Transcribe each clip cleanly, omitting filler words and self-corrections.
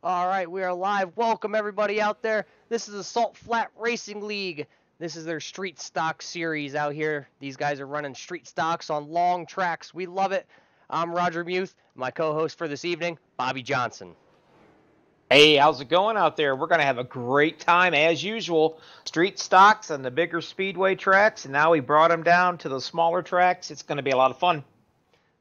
All right, we are live. Welcome, everybody out there. This is the Salt Flat Racing League. This is their Street Stock Series out here. These guys are running street stocks on long tracks. We love it. I'm Roger Muth. My co-host for this evening, Bobby Johnson. Hey, how's it going out there? We're going to have a great time, as usual. Street stocks on the bigger speedway tracks, and now we brought them down to the smaller tracks. It's going to be a lot of fun.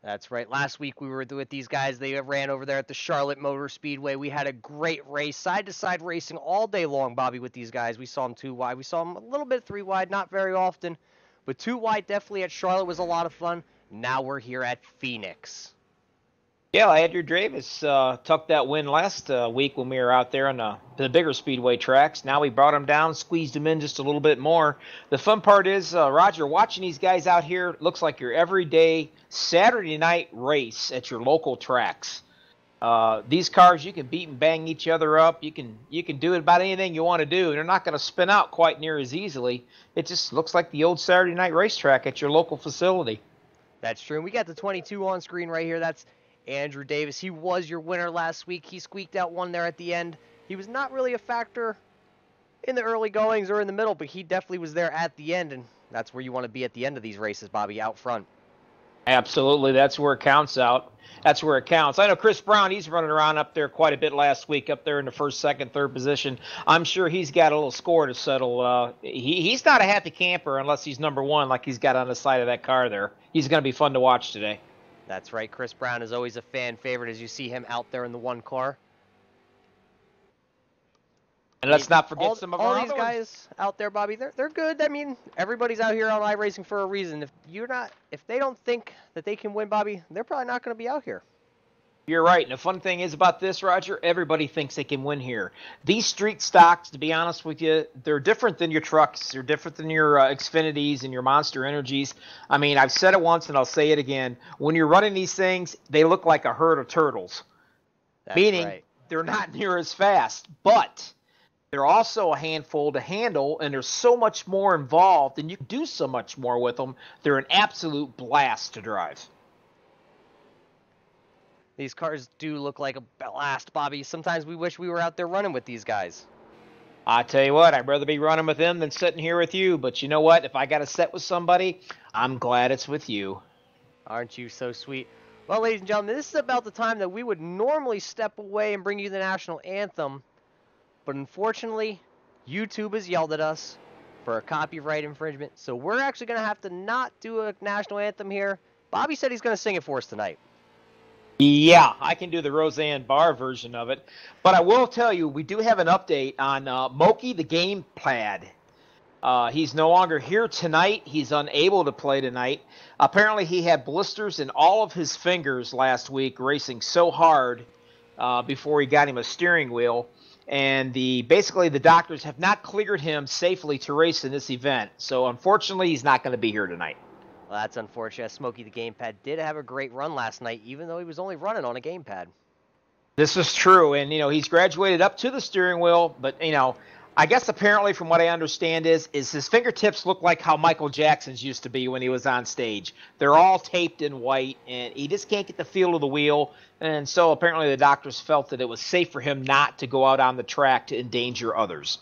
That's right. Last week we were with these guys. They ran over there at the Charlotte Motor Speedway. We had a great race, side-to-side racing all day long, Bobby, with these guys. We saw them 2 wide. We saw them a little bit 3 wide, not very often. But 2 wide definitely at Charlotte was a lot of fun. Now we're here at Phoenix. Yeah, Andrew Davis took that win last week when we were out there on the bigger speedway tracks. Now we brought him down, squeezed him in just a little bit more. The fun part is, Roger, watching these guys out here looks like your everyday Saturday night race at your local tracks. These cars, you can beat and bang each other up. You can do about anything you want to do. They're not going to spin out quite near as easily. It just looks like the old Saturday night racetrack at your local facility. That's true. And we got the 22 on screen right here. That's Andrew Davis. He was your winner last week. He squeaked out one there at the end. He was not really a factor in the early goings or in the middle, but he definitely was there at the end, and that's where you want to be at the end of these races, Bobby, out front. Absolutely. That's where it counts out. That's where it counts. I know Chris Brown, he's running around up there quite a bit last week, up there in the first, second, third position. I'm sure he's got a little score to settle. He's not a happy camper unless he's number one like he's got on the side of that car there. He's going to be fun to watch today. That's right. Chris Brown is always a fan favorite as you see him out there in the one car. And let's not forget some of all our these other guys ones out there, Bobby. They're good. I mean, everybody's out here on iRacing for a reason. If they don't think that they can win, Bobby, they're probably not going to be out here. You're right. And the fun thing is about this, Roger, everybody thinks they can win here. These street stocks, to be honest with you, they're different than your trucks. They're different than your Xfinities and your Monster Energies. I mean, I've said it once and I'll say it again. When you're running these things, they look like a herd of turtles. That's meaning right. They're not near as fast, but they're also a handful to handle, and there's so much more involved, and you can do so much more with them. They're an absolute blast to drive. These cars do look like a blast, Bobby. Sometimes we wish we were out there running with these guys. I tell you what, I'd rather be running with them than sitting here with you. But you know what? If I got to set with somebody, I'm glad it's with you. Aren't you so sweet? Well, ladies and gentlemen, this is about the time that we would normally step away and bring you the national anthem. But unfortunately, YouTube has yelled at us for a copyright infringement. So we're actually going to have to not do a national anthem here. Bobby said he's going to sing it for us tonight. Yeah, I can do the Roseanne Barr version of it. But I will tell you, we do have an update on Moki the Gamepad. He's no longer here tonight. He's unable to play tonight. Apparently, he had blisters in all of his fingers last week, racing so hard before he got him a steering wheel. And basically the doctors have not cleared him safely to race in this event. So, unfortunately, he's not going to be here tonight. Well, that's unfortunate. Smokey the Gamepad did have a great run last night, even though he was only running on a gamepad. This is true, and, he's graduated up to the steering wheel, but, I guess apparently from what I understand is his fingertips look like how Michael Jackson's used to be when he was on stage. They're all taped in white, and he just can't get the feel of the wheel, and so apparently the doctors felt that it was safe for him not to go out on the track to endanger others.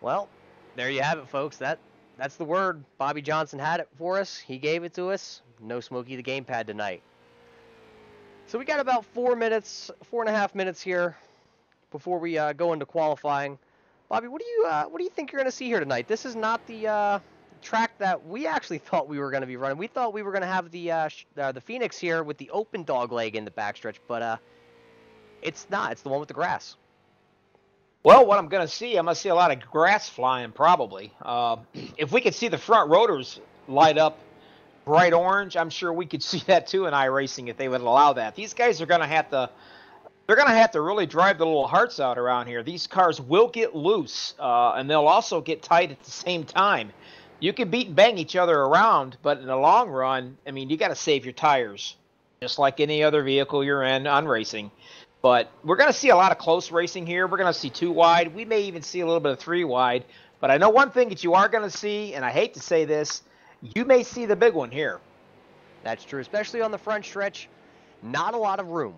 Well, there you have it, folks. That's the word. Bobby Johnson had it for us. He gave it to us. No Smokey the Gamepad tonight. So we got about 4.5 minutes here before we go into qualifying. Bobby, what do you think you're going to see here tonight? This is not the track that we actually thought we were going to be running. We thought we were going to have the Phoenix here with the open dog leg in the backstretch, but it's not. It's the one with the grass. Well, what I'm going to see, I'm going to see a lot of grass flying probably. If we could see the front rotors light up bright orange, I'm sure we could see that too in iRacing if they would allow that. These guys are going to have to really drive the little hearts out around here. These cars will get loose, and they'll also get tight at the same time. You can beat and bang each other around, but in the long run, I mean, you got to save your tires, just like any other vehicle you're in on racing. But we're going to see a lot of close racing here. We're going to see 2 wide. We may even see a little bit of 3 wide. But I know one thing that you are going to see, and I hate to say this, you may see the big one here. That's true, especially on the front stretch. Not a lot of room.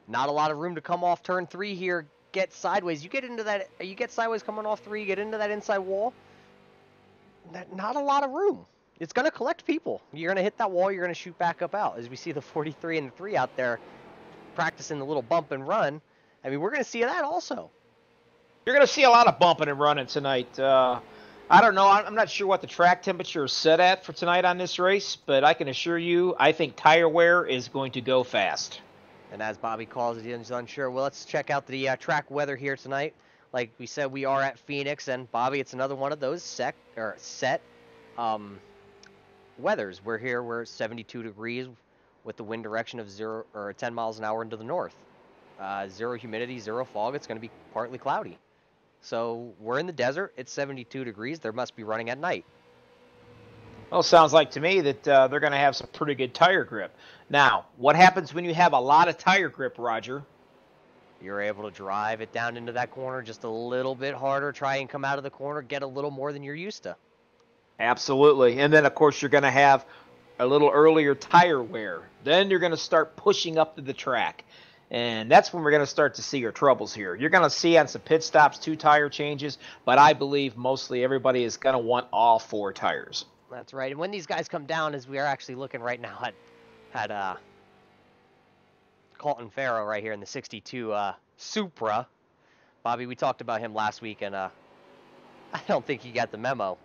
Not a lot of room to come off turn 3 here, get sideways. You get sideways coming off 3, you get into that inside wall. Not a lot of room. It's going to collect people. You're going to hit that wall, you're going to shoot back up out. As we see the 43 and the 3 out there practicing the little bump and run. I mean, we're going to see that also. You're going to see a lot of bumping and running tonight. I don't know. I'm not sure what the track temperature is set at for tonight on this race, but I can assure you, I think tire wear is going to go fast. And as Bobby calls it, he's unsure. Well, let's check out the track weather here tonight. Like we said, we are at Phoenix, and Bobby, it's another one of those set weathers. We're 72 degrees with the wind direction of 10 miles an hour into the north. Zero humidity, zero fog. It's going to be partly cloudy. So we're in the desert. It's 72 degrees. There must be running at night. Well, sounds like to me that they're going to have some pretty good tire grip. Now, what happens when you have a lot of tire grip, Roger? You're able to drive it down into that corner just a little bit harder, try and come out of the corner, get a little more than you're used to. Absolutely. And then, of course, you're going to have a little earlier tire wear. Then you're going to start pushing up to the track. And that's when we're going to start to see your troubles here. You're going to see on some pit stops 2 tire changes, but I believe mostly everybody is going to want all 4 tires. That's right. And when these guys come down, as we are actually looking right now at Colton Farrow right here in the 62 Supra. Bobby, we talked about him last week, and I don't think he got the memo.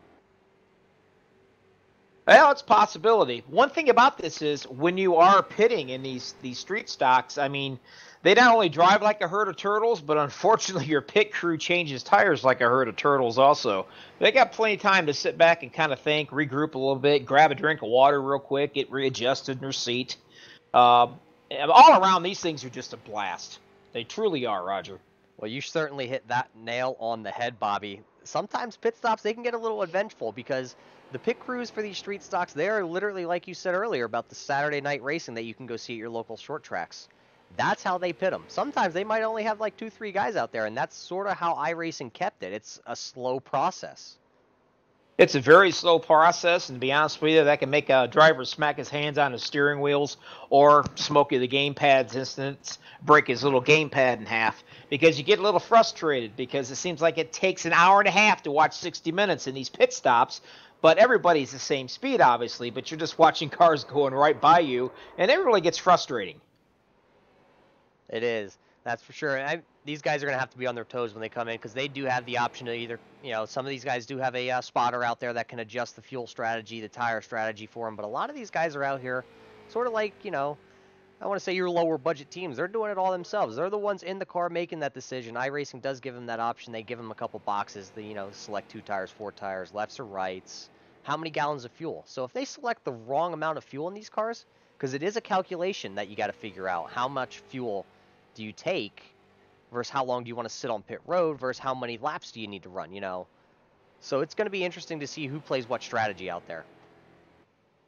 Well, it's a possibility. One thing about this is when you are pitting in these street stocks, I mean, they not only drive like a herd of turtles, but unfortunately your pit crew changes tires like a herd of turtles also. They got plenty of time to sit back and kind of think, regroup a little bit, grab a drink of water real quick, get readjusted in their seat. All around, these things are just a blast. They truly are, Roger. Well, you certainly hit that nail on the head, Bobby. Sometimes pit stops, they can get a little vengeful because the pit crews for these street stocks, they are literally, like you said earlier, about the Saturday night racing that you can go see at your local short tracks. That's how they pit them. Sometimes they might only have like 2-3 guys out there, and that's sort of how iRacing kept it. It's a slow process. It's a very slow process, and to be honest with you, that can make a driver smack his hands on his steering wheels, or Smokey the gamepad's instance, break his little gamepad in half, because you get a little frustrated, because it seems like it takes an hour and a half to watch 60 minutes in these pit stops, but everybody's the same speed, obviously, but you're just watching cars going right by you, and it really gets frustrating. It is. That's for sure. These guys are going to have to be on their toes when they come in because they do have the option to either, some of these guys do have a spotter out there that can adjust the fuel strategy, the tire strategy for them. But a lot of these guys are out here sort of like, I want to say your lower budget teams. They're doing it all themselves. They're the ones in the car making that decision. iRacing does give them that option. They give them a couple boxes, select 2 tires, 4 tires, lefts or rights, how many gallons of fuel. So if they select the wrong amount of fuel in these cars, because it is a calculation that you got to figure out how much fuel do you take versus how long do you want to sit on pit road versus how many laps do you need to run, So it's going to be interesting to see who plays what strategy out there.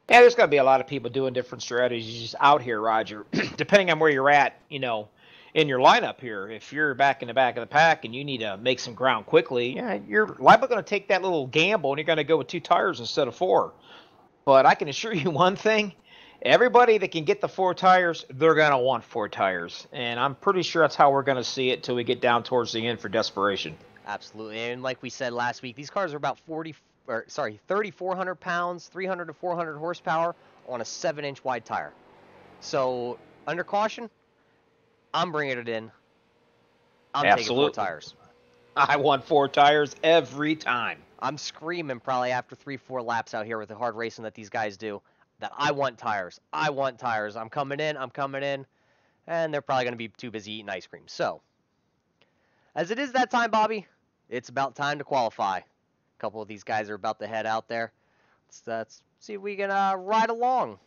Yeah, there's going to be a lot of people doing different strategies out here, Roger, depending on where you're at, in your lineup here. If you're back in the back of the pack and you need to make some ground quickly, you're liable going to take that little gamble and you're going to go with 2 tires instead of 4. But I can assure you one thing. Everybody that can get the 4 tires, they're going to want 4 tires. And I'm pretty sure that's how we're going to see it till we get down towards the end for desperation. Absolutely. And like we said last week, these cars are about 3,400 pounds, 300 to 400 horsepower on a 7-inch wide tire. So under caution, I'm bringing it in. I'm Absolutely. taking 4 tires. I want 4 tires every time. I'm screaming probably after 3-4 laps out here with the hard racing that these guys do. That I want tires. I want tires. I'm coming in. And they're probably going to be too busy eating ice cream. So, as it is that time, Bobby, it's about time to qualify. A couple of these guys are about to head out there. Let's see if we can ride along.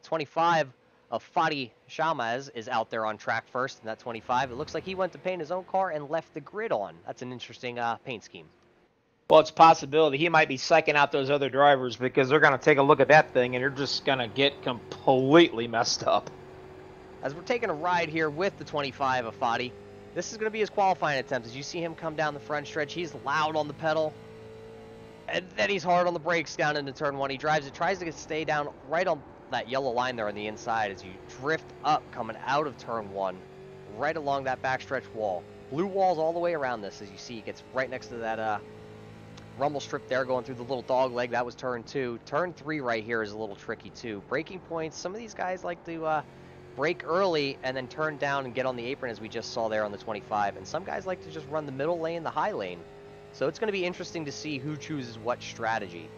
25 of Fadi Shalmaz is out there on track first in that 25. It looks like he went to paint his own car and left the grid on. That's an interesting paint scheme. Well, it's a possibility. He might be psyching out those other drivers because they're going to take a look at that thing and they're just going to get completely messed up. As we're taking a ride here with the 25 of Fadi, this is going to be his qualifying attempt. As you see him come down the front stretch, he's loud on the pedal. And then he's hard on the brakes down into turn 1. He drives it, tries to stay down right on that yellow line there on the inside as you drift up coming out of turn 1. right along that backstretch wall. Blue walls all the way around this, as you see. It gets right next to that rumble strip there going through the little dog leg. That was turn 2. Turn 3 right here is a little tricky too. Braking points, some of these guys like to brake early and then turn down and get on the apron, as we just saw there on the 25. And some guys like to just run the middle lane, the high lane. So it's going to be interesting to see who chooses what strategy.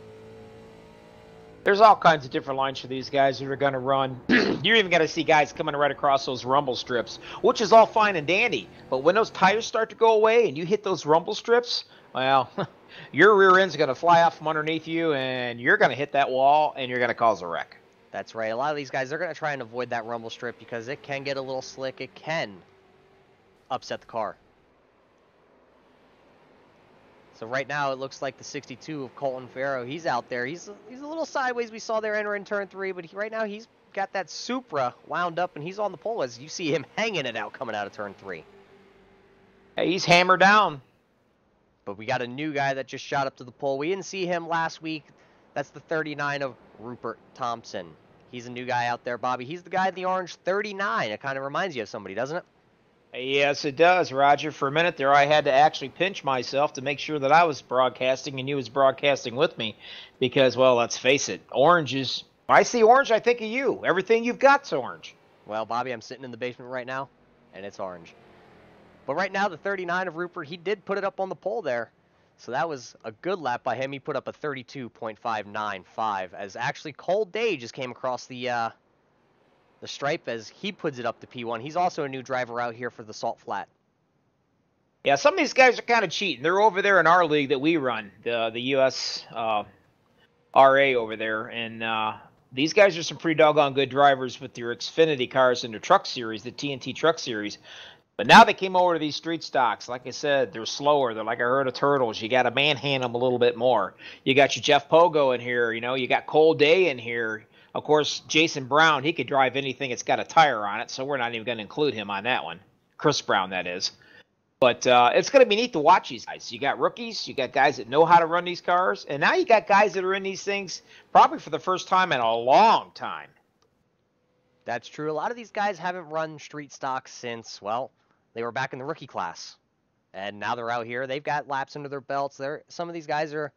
There's all kinds of different lines for these guys who are going to run. You're even going to see guys coming right across those rumble strips, which is all fine and dandy. But when those tires start to go away and you hit those rumble strips, well, your rear end's going to fly out from underneath you, and you're going to hit that wall, and you're going to cause a wreck. That's right. A lot of these guys, they're going to try and avoid that rumble strip because it can get a little slick. It can upset the car. So right now, it looks like the 62 of Colton Farrow, he's out there. He's a little sideways. We saw there entering turn 3, but right now he's got that Supra wound up, and he's on the pole as you see him hanging it out coming out of turn 3. Hey, he's hammered down. But we got a new guy that just shot up to the pole. We didn't see him last week. That's the 39 of Rupert Thompson. He's a new guy out there, Bobby. He's the guy in the orange 39. It kind of reminds you of somebody, doesn't it? Yes, it does, Roger. For a minute there, I had to actually pinch myself to make sure that I was broadcasting and you was broadcasting with me. Because, well, let's face it, orange is... I see orange, I think of you. Everything you've got's orange. Well, Bobby, I'm sitting in the basement right now, and it's orange. But right now, the 39 of Rupert, he did put it up on the pole there. So that was a good lap by him. He put up a 32.595, as actually Cole Day just came across the stripe as he puts it up to P1. He's also a new driver out here for the Salt Flat. Yeah, some of these guys are kind of cheating. They're over there in our league that we run, the U.S. RA over there, and these guys are some pretty doggone good drivers with their Xfinity cars in their truck series, the TNT truck series. But now they came over to these street stocks. Like I said, they're slower. They're like a herd of turtles. You got to manhandle them a little bit more. You got your Jeff Pogo in here. You know, you got Cole Day in here. Of course, Jason Brown, he could drive anything that's got a tire on it, so we're not even going to include him on that one. Chris Brown, that is. But it's going to be neat to watch these guys. You got rookies. You got guys that know how to run these cars. And now you got guys that are in these things probably for the first time in a long time. That's true. A lot of these guys haven't run street stock since, well, they were back in the rookie class. And now they're out here. They've got laps under their belts. Some of these guys are...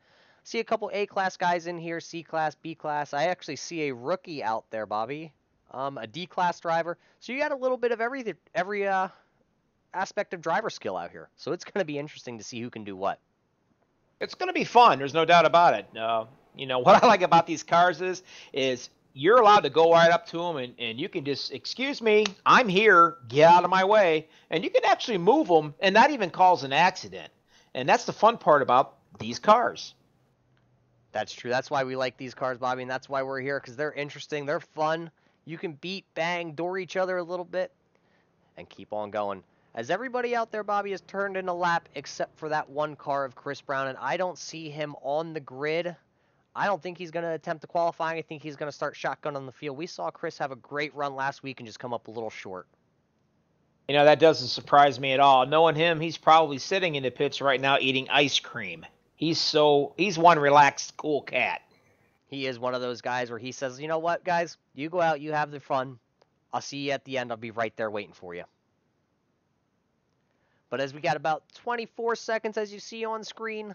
See a couple A-class guys in here, C-class, B-class. I actually see a rookie out there, Bobby. A D-class driver. So you got a little bit of every aspect of driver skill out here. So it's going to be interesting to see who can do what. It's going to be fun. There's no doubt about it. You know, what I like about these cars is you're allowed to go right up to them and you can just, excuse me, I'm here, get out of my way. And you can actually move them and not even cause an accident. And that's the fun part about these cars. That's true. That's why we like these cars, Bobby, and that's why we're here, because they're interesting. They're fun. You can beat, bang, door each other a little bit, and keep on going. As everybody out there, Bobby, has turned in a lap except for that one car of Chris Brown, and I don't see him on the grid. I don't think he's going to attempt the qualifying. I think he's going to start shotgun on the field. We saw Chris have a great run last week and just come up a little short. You know, that doesn't surprise me at all. Knowing him, he's probably sitting in the pits right now eating ice cream. He's one relaxed, cool cat. He is one of those guys where he says, you know what, guys, you go out, you have the fun. I'll see you at the end. I'll be right there waiting for you. But as we got about 24 seconds, as you see on screen,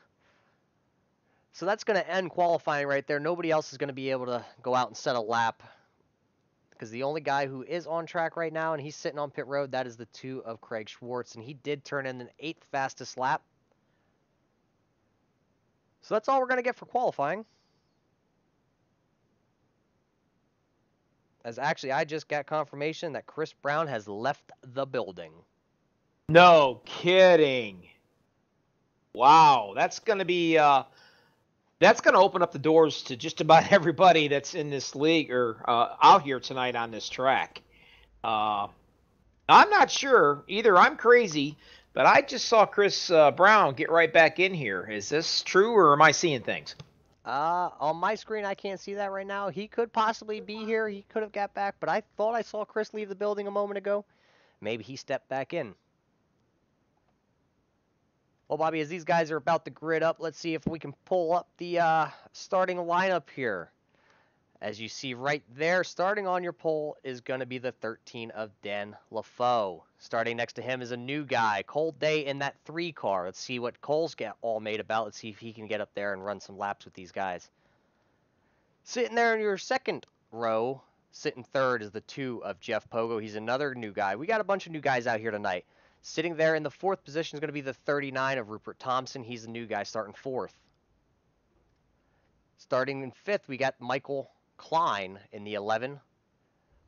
so that's going to end qualifying right there. Nobody else is going to be able to go out and set a lap, because the only guy who is on track right now, and he's sitting on pit road, that is the 2 of Craig Schwartz, and he did turn in an 8th fastest lap. So that's all we're going to get for qualifying. As actually, I just got confirmation that Chris Brown has left the building. No kidding. Wow, that's going to be that's going to open up the doors to just about everybody that's in this league or out here tonight on this track. I'm not sure. Either I'm crazy, but I just saw Chris Brown get right back in here. Is this true, or am I seeing things? On my screen, I can't see that right now. He could possibly be here. He could have got back, but I thought I saw Chris leave the building a moment ago. Maybe he stepped back in. Well, Bobby, as these guys are about to grid up, let's see if we can pull up the starting lineup here. As you see right there, starting on your pole is going to be the 13 of Dan LaFoe. Starting next to him is a new guy, Cole Day in that 3 car. Let's see what Cole's got all made about. Let's see if he can get up there and run some laps with these guys. Sitting there in your second row, sitting third is the 2 of Jeff Pogo. He's another new guy. We got a bunch of new guys out here tonight. Sitting there in the 4th position is going to be the 39 of Rupert Thompson. He's the new guy starting 4th. Starting in 5th, we got Michael Klein in the 11.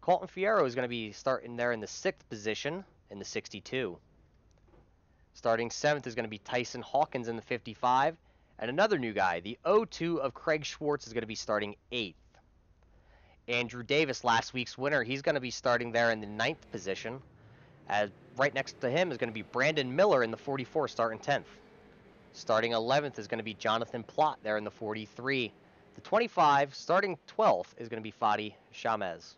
Colton Fierro is going to be starting there in the 6th position in the 62. Starting 7th is going to be Tyson Hawkins in the 55. And another new guy, the 02 of Craig Schwartz, is going to be starting 8th. Andrew Davis, last week's winner, he's going to be starting there in the 9th position. As right next to him is going to be Brandon Miller in the 44, starting 10th. Starting 11th is going to be Jonathan Plott there in the 43. The 25, starting 12th, is going to be Fadi Shamez.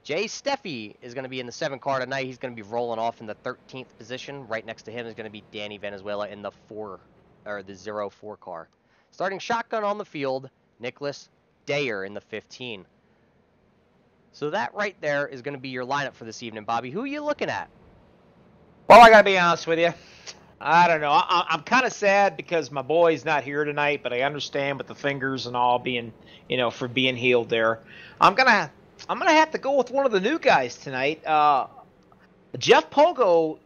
Jay Steffi is going to be in the 7 car tonight. He's going to be rolling off in the 13th position. Right next to him is going to be Danny Venezuela in the 04 car. Starting shotgun on the field, Nicholas Dayer in the 15. So that right there is going to be your lineup for this evening, Bobby. Who are you looking at? Well, I got to be honest with you. I don't know. I'm kind of sad because my boy's not here tonight, but I understand with the fingers and all being, for being healed there. I'm gonna have to go with one of the new guys tonight. Jeff Pogo.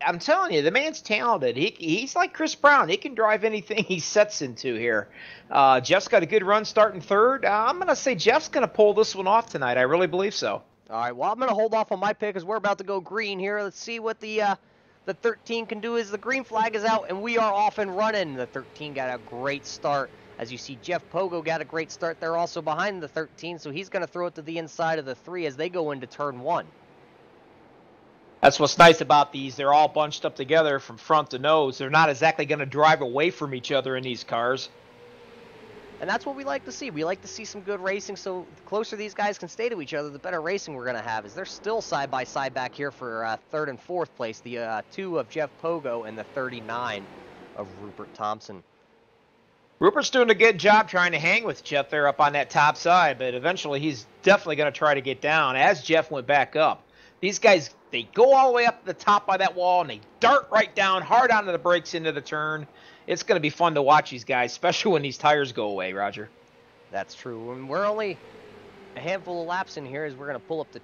I'm telling you, the man's talented. He's like Chris Brown. He can drive anything he sets into here. Jeff's got a good run starting 3rd. I'm gonna say Jeff's gonna pull this one off tonight. I really believe so. All right. Well, I'm gonna hold off on my pick because we're about to go green here. Let's see what the 13 can do. As the green flag is out and we are off and running. The 13 got a great start. As you see, Jeff Pogo got a great start there also behind the 13, so he's going to throw it to the inside of the 3 as they go into turn 1. That's what's nice about these. They're all bunched up together from front to nose. They're not exactly going to drive away from each other in these cars. And that's what we like to see. We like to see some good racing, so the closer these guys can stay to each other, the better racing we're going to have. As they're still side-by-side back here for 3rd and 4th place, the 2 of Jeff Pogo and the 39 of Rupert Thompson. Rupert's doing a good job trying to hang with Jeff there up on that top side, but eventually he's definitely going to try to get down as Jeff went back up. These guys, they go all the way up to the top by that wall, and they dart right down, hard onto the brakes into the turn. It's going to be fun to watch these guys, especially when these tires go away, Roger. That's true. And we're only a handful of laps in here as we're going to pull up the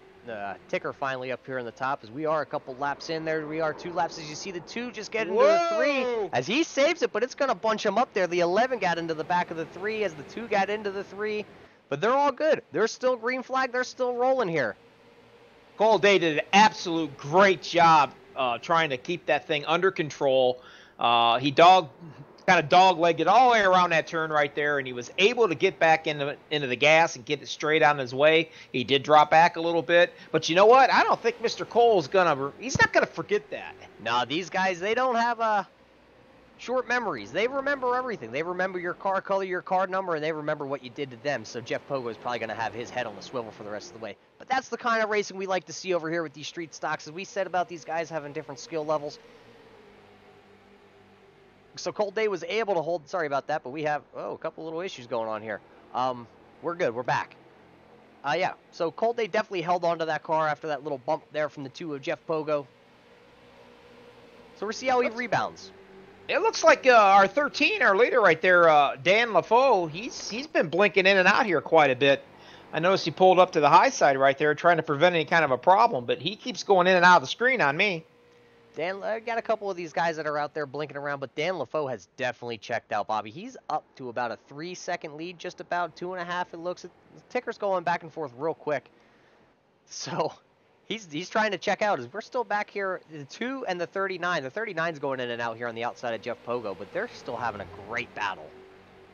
ticker finally up here in the top, as we are a couple laps in there. We are 2 laps as you see the 2 just get into the 3 as he saves it, but it's going to bunch him up there. The 11 got into the back of the 3 as the 2 got into the 3, but they're all good. They're still green flag. They're still rolling here. Cole Day did an absolute great job trying to keep that thing under control. He kind of dog-legged all the way around that turn right there, and he was able to get back into the gas and get it straight on his way. He did drop back a little bit, but you know what? I don't think Mr. Cole's he's not gonna forget that. No, these guys, they don't have short memories. They remember everything. They remember your car color, your car number, and they remember what you did to them. So Jeff Pogo is probably going to have his head on the swivel for the rest of the way. But that's the kind of racing we like to see over here with these street stocks. As we said about these guys having different skill levels. So Cole Day was able to hold, sorry about that, but we have, a couple little issues going on here. We're good, we're back. Yeah, so Cole Day definitely held on to that car after that little bump there from the 2 of Jeff Pogo. So we'll see how he rebounds. It looks like our 13, our leader right there, Dan LaFoe, he's been blinking in and out here quite a bit. I noticed he pulled up to the high side right there trying to prevent any kind of a problem, but he keeps going in and out of the screen on me. Dan, I got a couple of these guys that are out there blinking around, but Dan LaFoe has definitely checked out, Bobby. He's up to about a 3-second lead, just about 2.5 it looks. The ticker's going back and forth real quick. So he's trying to check out. We're still back here, the 2 and the 39. The 39's going in and out here on the outside of Jeff Pogo, but they're still having a great battle.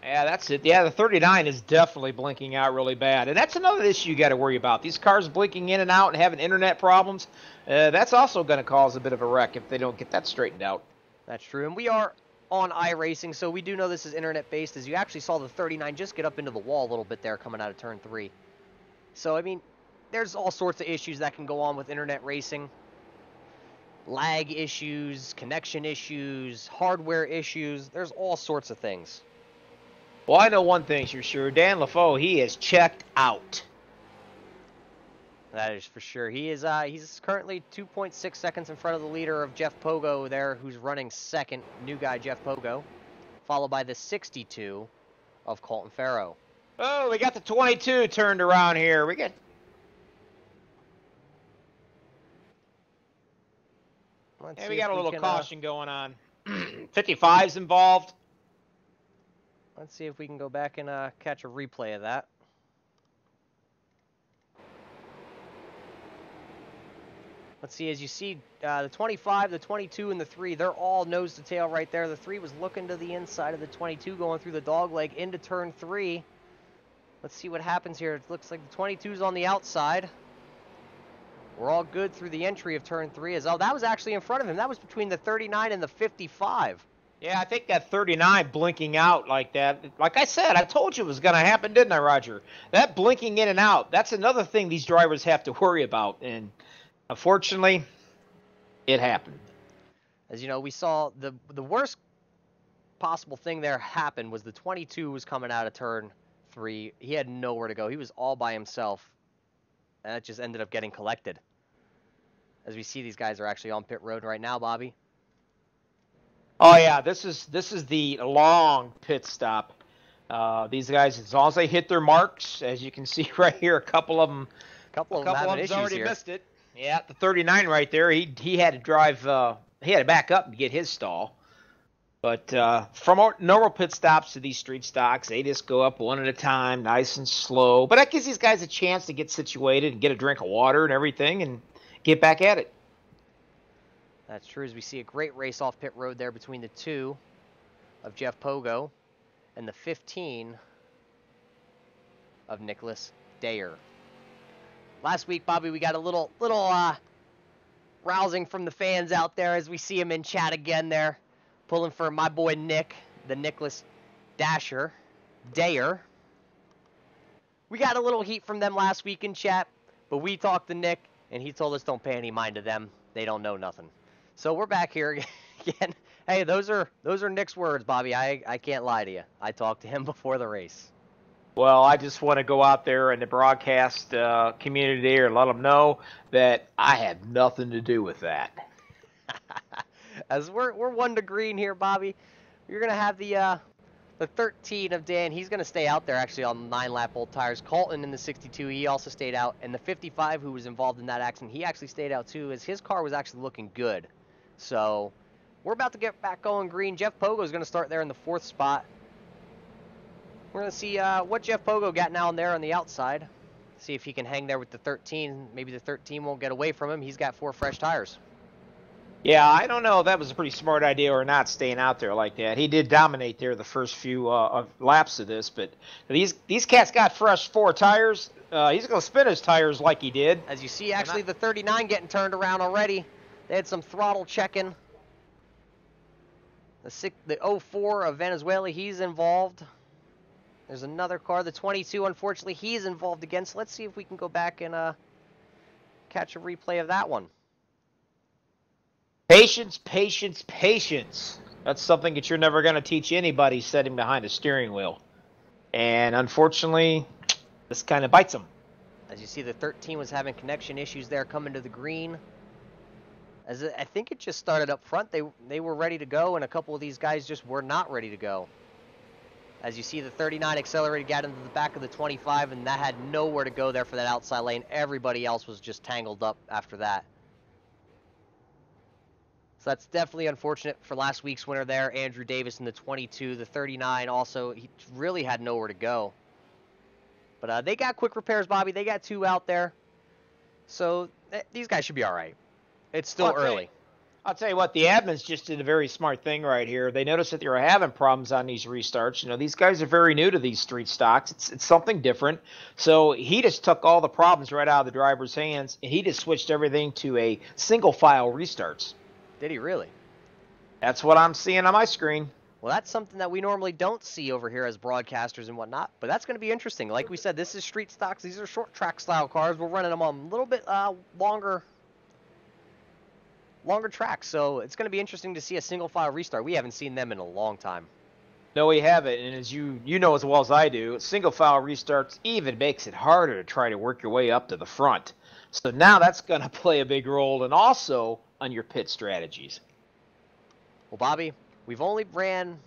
Yeah, that's it. Yeah, the 39 is definitely blinking out really bad. And that's another issue you got to worry about. These cars blinking in and out and having internet problems, that's also going to cause a bit of a wreck if they don't get that straightened out. That's true. And we are on iRacing, so we do know this is internet-based, as you actually saw the 39 just get up into the wall a little bit there coming out of turn 3. So, I mean, there's all sorts of issues that can go on with internet racing. Lag issues, connection issues, hardware issues. There's all sorts of things. Well, I know one thing's for sure. Dan LaFoe, he is checked out. That is for sure. He's currently 2.6 seconds in front of the leader of Jeff Pogo there, who's running second, new guy Jeff Pogo, followed by the 62 of Colton Farrow. Oh, we got the 22 turned around here. We got a little caution going on. 55's involved. Let's see if we can go back and catch a replay of that. Let's see, as you see, the 25, the 22, and the 3, they're all nose to tail right there. The 3 was looking to the inside of the 22, going through the dog leg into turn 3. Let's see what happens here. It looks like the 22's on the outside. We're all good through the entry of turn 3. That was actually in front of him. That was between the 39 and the 55. Yeah, I think that 39 blinking out like that. Like I said, I told you it was going to happen, didn't I, Roger? That blinking in and out, that's another thing these drivers have to worry about. And unfortunately, it happened. As you know, we saw the worst possible thing there happen was the 22 was coming out of turn 3. He had nowhere to go. He was all by himself. And that just ended up getting collected. As we see, these guys are actually on pit road right now, Bobby. Oh yeah, this is the long pit stop. These guys, as long as they hit their marks, as you can see right here, a couple of them already missed it. Yeah, the 39 right there, he had to drive, he had to back up and get his stall. But from normal pit stops to these street stocks, they just go up one at a time, nice and slow. But that gives these guys a chance to get situated and get a drink of water and everything and get back at it. That's true, as we see a great race off pit road there between the 2 of Jeff Pogo and the 15 of Nicholas Dayer. Last week, Bobby, we got a little rousing from the fans out there as we see him in chat again there, pulling for my boy Nick, the Nicholas Dayer. We got a little heat from them last week in chat, but we talked to Nick, and he told us don't pay any mind to them. They don't know nothing. So we're back here again. Hey, those are Nick's words, Bobby. I can't lie to you. I talked to him before the race. Well, I just want to go out there in the broadcast community and let them know that I had nothing to do with that. As we're 1 to green here, Bobby, you're gonna have the 13 of Dan. He's gonna stay out there actually on 9-lap old tires. Colton in the 62, he also stayed out, and the 55 who was involved in that accident, he actually stayed out too, as his car was actually looking good. So we're about to get back going green. Jeff Pogo is gonna start there in the 4th spot. We're gonna see what Jeff Pogo got now and there on the outside. See if he can hang there with the 13. Maybe the 13 won't get away from him. He's got 4 fresh tires. Yeah, I don't know if that was a pretty smart idea or not, staying out there like that. He did dominate there the first few laps of this, but these cats got fresh 4 tires. He's going to spin his tires like he did. As you see, actually, the 39 getting turned around already. They had some throttle checking. The 04 of Venezuela, he's involved. There's another car, the 22, unfortunately, he's involved again. So let's see if we can go back and catch a replay of that one. Patience, patience, patience. That's something that you're never going to teach anybody sitting behind a steering wheel. And unfortunately, this kind of bites them. As you see, the 13 was having connection issues there coming to the green. I think it just started up front. They were ready to go, and a couple of these guys just were not ready to go. As you see, the 39 accelerated, got into the back of the 25, and that had nowhere to go there for that outside lane. Everybody else was just tangled up after that. So that's definitely unfortunate for last week's winner there, Andrew Davis in the 22. The 39 also, he really had nowhere to go. But they got quick repairs, Bobby. They got 2 out there. So these guys should be all right. It's still early. I'll tell you what, the admins just did a very smart thing right here. They noticed that they were having problems on these restarts. You know, these guys are very new to these street stocks. It's something different. So he just took all the problems right out of the driver's hands, and he just switched everything to a single file restarts. Did he really? That's what I'm seeing on my screen. Well, that's something that we normally don't see over here as broadcasters and whatnot, but that's going to be interesting. Like we said, this is street stocks. These are short track style cars. We're running them on a little bit longer tracks, so it's going to be interesting to see a single file restart. We haven't seen them in a long time. No, we haven't, and as you know as well as I do, single file restarts even makes it harder to try to work your way up to the front. So now that's going to play a big role, and also on your pit strategies. Well, Bobby, we've only ran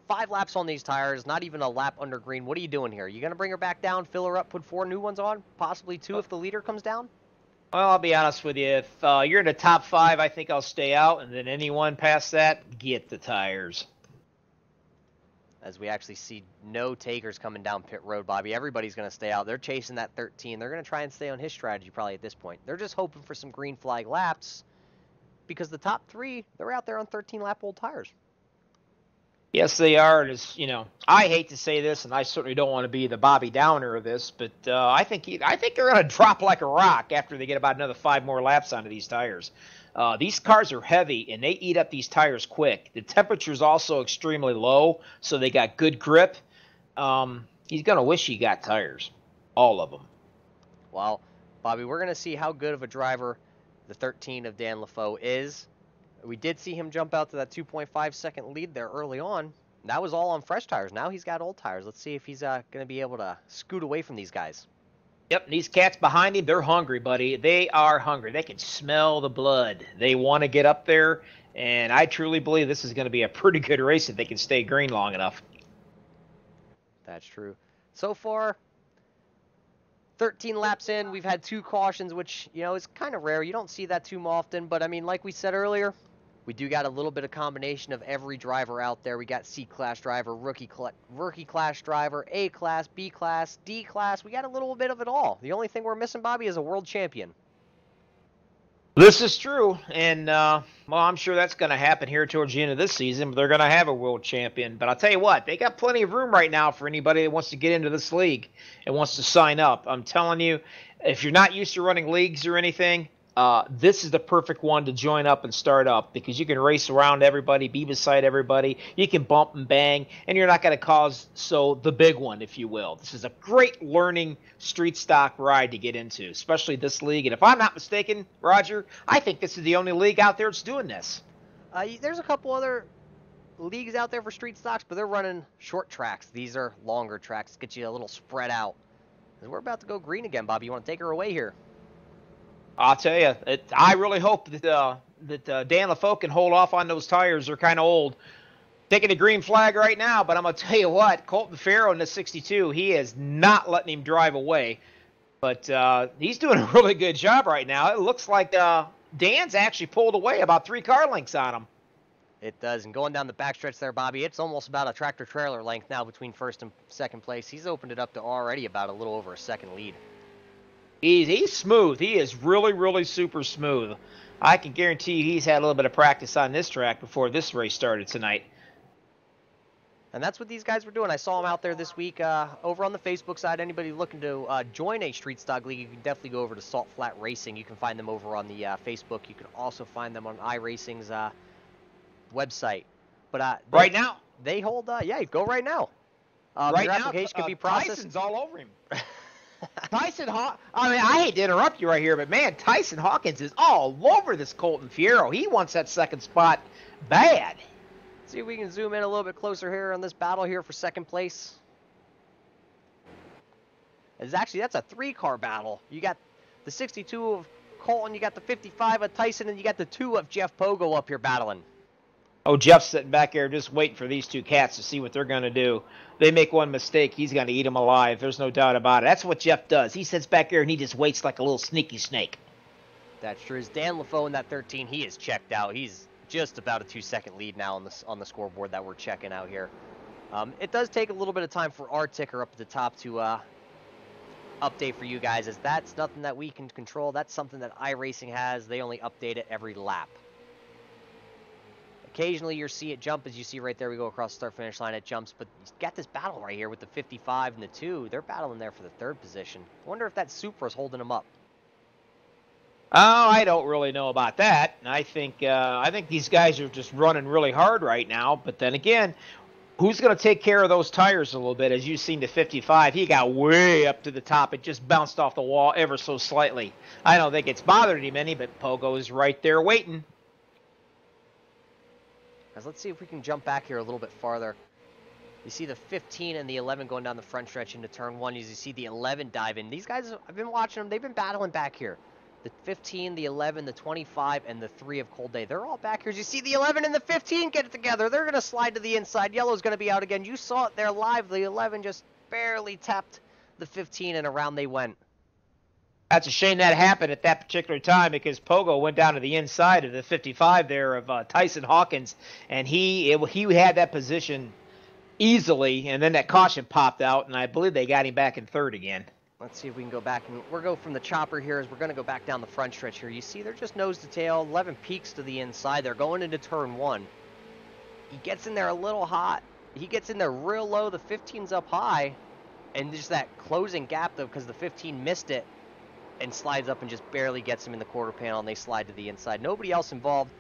5 laps on these tires, not even a lap under green. What are you doing here? You going to bring her back down, fill her up, put 4 new ones on, possibly 2 if the leader comes down? Well, I'll be honest with you. If you're in the top 5, I think I'll stay out, and then anyone past that, get the tires. As we actually see no takers coming down pit road, Bobby. Everybody's going to stay out. They're chasing that 13. They're going to try and stay on his strategy probably at this point. They're just hoping for some green flag laps because the top 3, they're out there on 13-lap-old tires. Yes, they are. I hate to say this, and I certainly don't want to be the Bobby Downer of this, but I think they're going to drop like a rock after they get about another 5 more laps onto these tires. These cars are heavy, and they eat up these tires quick. The temperature's also extremely low, so they got good grip. He's going to wish he got tires, all of them. Well, Bobby, we're going to see how good of a driver the 13 of Dan LaFoe is. We did see him jump out to that 2.5-second lead there early on. That was all on fresh tires. Now he's got old tires. Let's see if he's going to be able to scoot away from these guys. Yep, these cats behind him, they're hungry, buddy. They are hungry. They can smell the blood. They want to get up there, and I truly believe this is going to be a pretty good race if they can stay green long enough. That's true. So far, 13 laps in, we've had 2 cautions, which, is kind of rare. You don't see that too often, but, like we said earlier, we do got a little bit of combination of every driver out there. We got C-Class driver, rookie class driver, A-Class, B-Class, D-Class. We got a little bit of it all. The only thing we're missing, Bobby, is a world champion. This is true, and I'm sure that's going to happen here towards the end of this season, but they're going to have a world champion. But I'll tell you what, they got plenty of room right now for anybody that wants to get into this league and wants to sign up. I'm telling you, if you're not used to running leagues or anything, this is the perfect one to join up and start up because you can race around everybody, be beside everybody. You can bump and bang, and you're not going to cause the big one, if you will. This is a great learning street stock ride to get into, especially this league. And if I'm not mistaken, Roger, I think this is the only league out there that's doing this. There's a couple other leagues out there for street stocks, but they're running short tracks. These are longer tracks, get you a little spread out. And we're about to go green again, Bobby. You want to take her away here? I'll tell you, I really hope that Dan LaFoe can hold off on those tires. They're kind of old. Taking a green flag right now, but I'm going to tell you what, Colton Farrow in the 62, he is not letting him drive away. But he's doing a really good job right now. It looks like Dan's actually pulled away about 3 car lengths on him. It does, and going down the backstretch there, Bobby, it's almost about a tractor-trailer length now between first and second place. He's opened it up to already about a little over a second lead. He's smooth. He is really, really super smooth. I can guarantee you he's had a little bit of practice on this track before this race started tonight. And that's what these guys were doing. I saw them out there this week over on the Facebook side. Anybody looking to join a street stock league, you can definitely go over to Salt Flat Racing. You can find them over on the Facebook. You can also find them on iRacing's website. But right now, they hold. Go right now. Right your now, application can be processed. Tyson's all over him. Tyson Hawkins. I hate to interrupt you right here, but man, Tyson Hawkins is all over this Colton Fierro. He wants that second spot bad. See if we can zoom in a little bit closer here on this battle here for second place. That's a 3-car battle. You got the 62 of Colton, you got the 55 of Tyson, and you got the 2 of Jeff Pogo up here battling. Oh, Jeff's sitting back there just waiting for these 2 cats to see what they're going to do. They make one mistake, he's going to eat them alive. There's no doubt about it. That's what Jeff does. He sits back there and he just waits like a little sneaky snake. That's true. As Dan LaFoe in that 13, he is checked out. He's just about a 2-second lead now on the scoreboard that we're checking out here. It does take a little bit of time for our ticker up at the top to update for you guys, as that's nothing that we can control. That's something that iRacing has. They only update it every lap. Occasionally you'll see it jump, as you see right there. We go across the start-finish line, it jumps, but you got this battle right here with the 55 and the 2. They're battling there for the 3rd position. I wonder if that Supra's holding them up. Oh, I don't really know about that. I think these guys are just running really hard right now. But then again, who's going to take care of those tires a little bit? As you've seen the 55, he got way up to the top. It just bounced off the wall ever so slightly. I don't think it's bothered him any, but Pogo is right there waiting. Guys, let's see if we can jump back here a little bit farther. You see the 15 and the 11 going down the front stretch into turn 1. You see the 11 dive in. These guys, I've been watching them. They've been battling back here. The 15, the 11, the 25, and the 3 of Cold Day. They're all back here. As you see the 11 and the 15 get it together. They're going to slide to the inside. Yellow's going to be out again. You saw it there live. The 11 just barely tapped the 15, and around they went. That's a shame that happened at that particular time because Pogo went down to the inside of the 55 there of Tyson Hawkins, and he had that position easily, and then that caution popped out, and I believe they got him back in third again. Let's see if we can go back, and we'll go from the chopper here as we're going to go back down the front stretch here. You see they're just nose to tail. 11 peaks to the inside. They're going into turn 1. He gets in there a little hot. He gets in there real low. The 15's up high, and just that closing gap, though, because the 15 missed it and slides up and just barely gets him in the quarter panel, and they slide to the inside. Nobody else involved.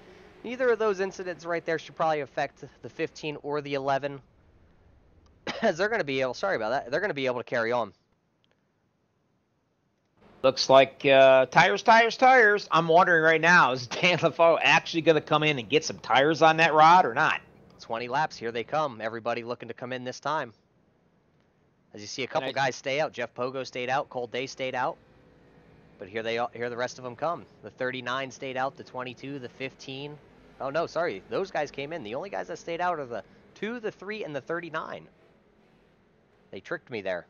Neither of those incidents right there should probably affect the 15 or the 11, as they're going to be able, sorry about that, they're going to be able to carry on. Looks like tires. I'm wondering right now, is Dan LaFoe actually going to come in and get some tires on that rod or not? 20 laps, here they come. Everybody looking to come in this time. As you see a couple guys stay out. Jeff Pogo stayed out. Cold Day stayed out. But here the rest of them come. The 39 stayed out. The 22, the 15. Oh, no, sorry. Those guys came in. The only guys that stayed out are the 2, the 3, and the 39. They tricked me there.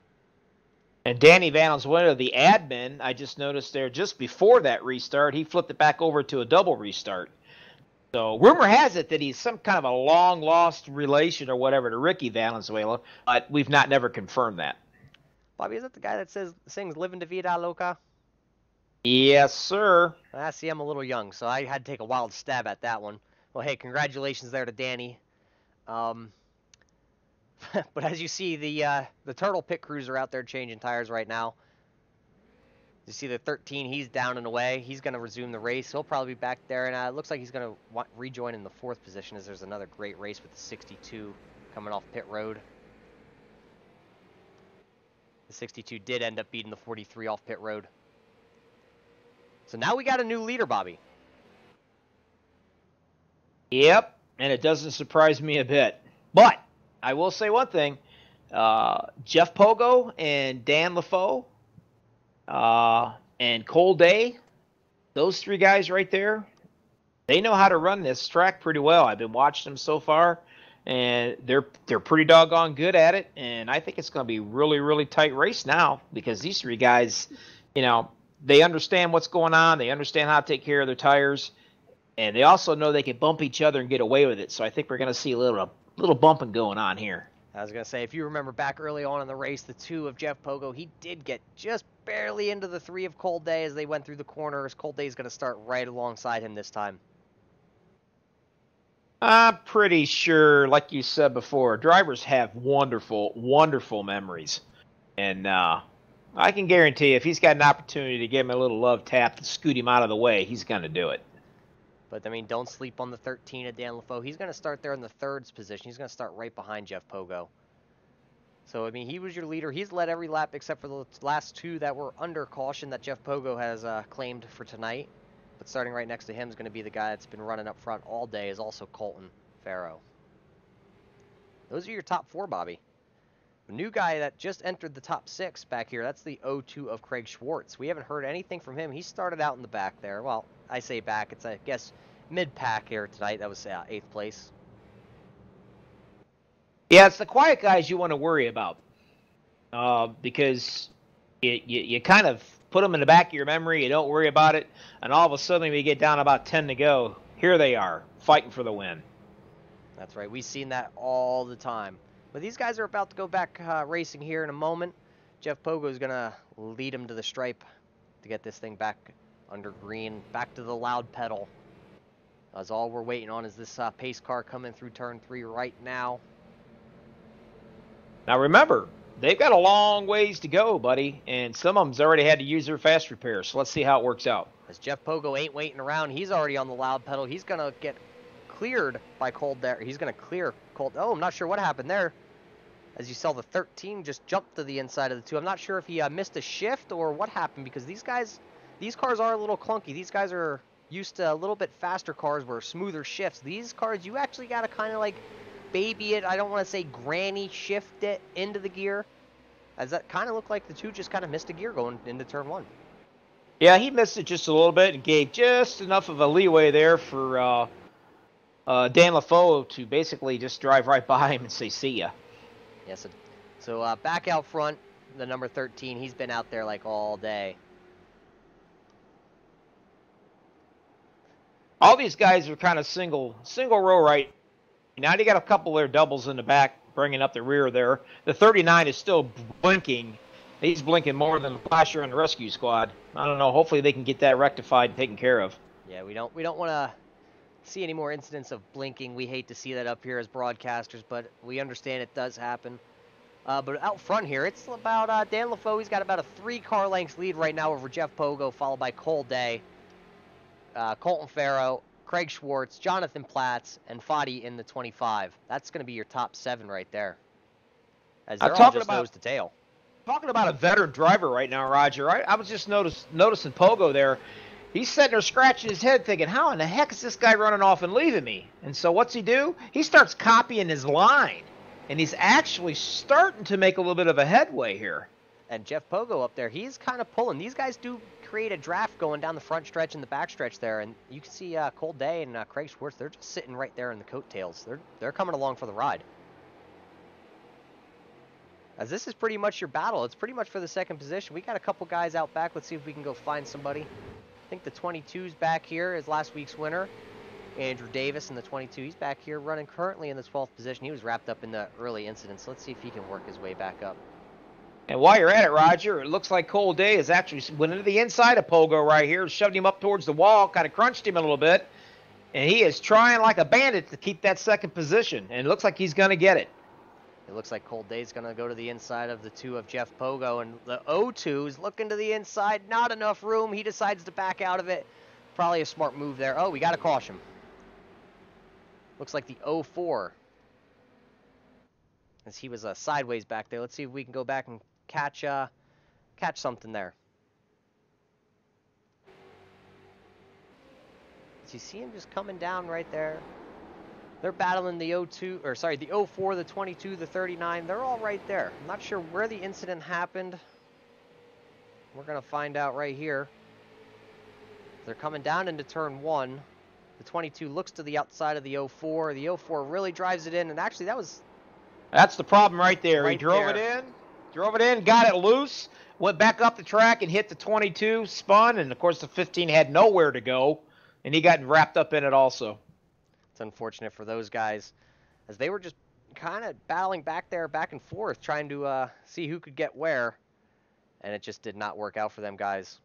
And Danny Valenzuela, the admin, I just noticed there just before that restart, he flipped it back over to a double restart. So rumor has it that he's some kind of a long-lost relation or whatever to Ricky Valenzuela, but we've never confirmed that. Bobby, is that the guy that sings Livin' Da Vida Loca? Yes, sir. I see I'm a little young, so I had to take a wild stab at that one. Well, hey, congratulations there to Danny. But as you see, the Turtle Pit crews are out there changing tires right now. You see the 13, he's down and away. He's going to resume the race. He'll probably be back there, and it looks like he's going to rejoin in the 4th position as there's another great race with the 62 coming off pit road. The 62 did end up beating the 43 off pit road. So now we got a new leader, Bobby. Yep, and it doesn't surprise me a bit. But I will say one thing. Jeff Pogo and Dan LaFoe and Cold Day, those 3 guys right there, they know how to run this track pretty well. I've been watching them so far, and they're pretty doggone good at it. And I think it's going to be really, really tight race now because these 3 guys, they understand what's going on. They understand how to take care of their tires, and they also know they can bump each other and get away with it. So I think we're going to see a little bumping going on here. I was going to say, if you remember back early on in the race, the 2 of Jeff Pogo, he did get just barely into the 3 of Cold Day as they went through the corners. Cold Day is going to start right alongside him this time. I'm pretty sure, like you said before, drivers have wonderful, wonderful memories. And I can guarantee if he's got an opportunity to give him a little love tap to scoot him out of the way, he's going to do it. But, I mean, don't sleep on the 13 of Dan LaFoe. He's going to start there in the 3rd position. He's going to start right behind Jeff Pogo. So, I mean, he was your leader. He's led every lap except for the last 2 that were under caution that Jeff Pogo has claimed for tonight. But starting right next to him is going to be the guy that's been running up front all day is also Colton Farrow. Those are your top 4, Bobby. The new guy that just entered the top 6 back here, that's the 02 of Craig Schwartz. We haven't heard anything from him. He started out in the back there. Well, I say back. It's, I guess, mid-pack here tonight. That was 8th place. Yeah, it's the quiet guys you want to worry about because you kind of put them in the back of your memory. You don't worry about it. And all of a sudden, when you get down about 10 to go, here they are, fighting for the win. That's right. We've seen that all the time. But these guys are about to go back racing here in a moment. Jeff Pogo is going to lead him to the stripe to get this thing back under green, back to the loud pedal. As all we're waiting on is this pace car coming through turn 3 right now. Now remember, they've got a long ways to go, buddy, and some of them's already had to use their fast repair, so let's see how it works out. As Jeff Pogo ain't waiting around, he's already on the loud pedal. He's going to get cleared by Cold there. He's going to clear Cold. Oh, I'm not sure what happened there. As you saw, the 13 just jumped to the inside of the 2. I'm not sure if he missed a shift or what happened because these cars are a little clunky. These guys are used to a little bit faster cars where smoother shifts. These cars, you actually got to kind of like baby it, I don't want to say granny shift it into the gear, as that kind of looked like the two just kind of missed a gear going into turn 1. Yeah, he missed it just a little bit and gave just enough of a leeway there for Dan LaFoe to basically just drive right by him and say, see ya. Yes, so back out front, the number 13, he's been out there like all day. All these guys are kind of single row right now. You got a couple of their doubles in the back bringing up the rear there. The 39 is still blinking. He's blinking more than last year on the rescue squad. I don't know. Hopefully they can get that rectified and taken care of. Yeah, we don't want to see any more incidents of blinking. We hate to see that up here as broadcasters, but we understand it does happen. But out front here, it's about Dan LaFoe. He's got about a 3-car lengths lead right now over Jeff Pogo, followed by Cole Day, Colton Farrow, Craig Schwartz, Jonathan Platts, and Foddy in the 25. That's going to be your top 7 right there, as they're all just nose to tail. Talking about a veteran driver right now, Roger. I was just noticing Pogo there. He's sitting there scratching his head thinking, how in the heck is this guy running off and leaving me? And so what's he do? He starts copying his line, and he's actually starting to make a little bit of a headway here. And Jeff Pogo up there, he's kind of pulling. These guys do create a draft going down the front stretch and the back stretch there, and you can see Cole Day and Craig Schwartz, they're just sitting right there in the coattails. They're coming along for the ride. As this is pretty much your battle. It's pretty much for the second position. We got a couple guys out back. Let's see if we can go find somebody. I think the 22's back here is last week's winner, Andrew Davis in the 22. He's back here running currently in the 12th position. He was wrapped up in the early incidents. Let's see if he can work his way back up. And while you're at it, Roger, it looks like Cole Day is actually went into the inside of Pogo right here, shoved him up towards the wall, kind of crunched him a little bit. And he is trying like a bandit to keep that second position. And it looks like he's going to get it. It looks like Cole Day's going to go to the inside of the 2 of Jeff Pogo, and the 02 is looking to the inside. Not enough room. He decides to back out of it. Probably a smart move there. Oh, we got to caution. Looks like the 04, as he was sideways back there. Let's see if we can go back and catch something there. So you see him just coming down right there. They're battling the the 04, the 22, the 39. They're all right there. I'm not sure where the incident happened. We're going to find out right here. They're coming down into turn 1. The 22 looks to the outside of the 04. The 04 really drives it in, and actually that's the problem right there. Right he drove it in, got it loose, went back up the track and hit the 22, spun, and of course the 15 had nowhere to go, and he got wrapped up in it also. It's unfortunate for those guys, as they were just kind of battling back and forth, trying to see who could get where, and it just did not work out for them guys.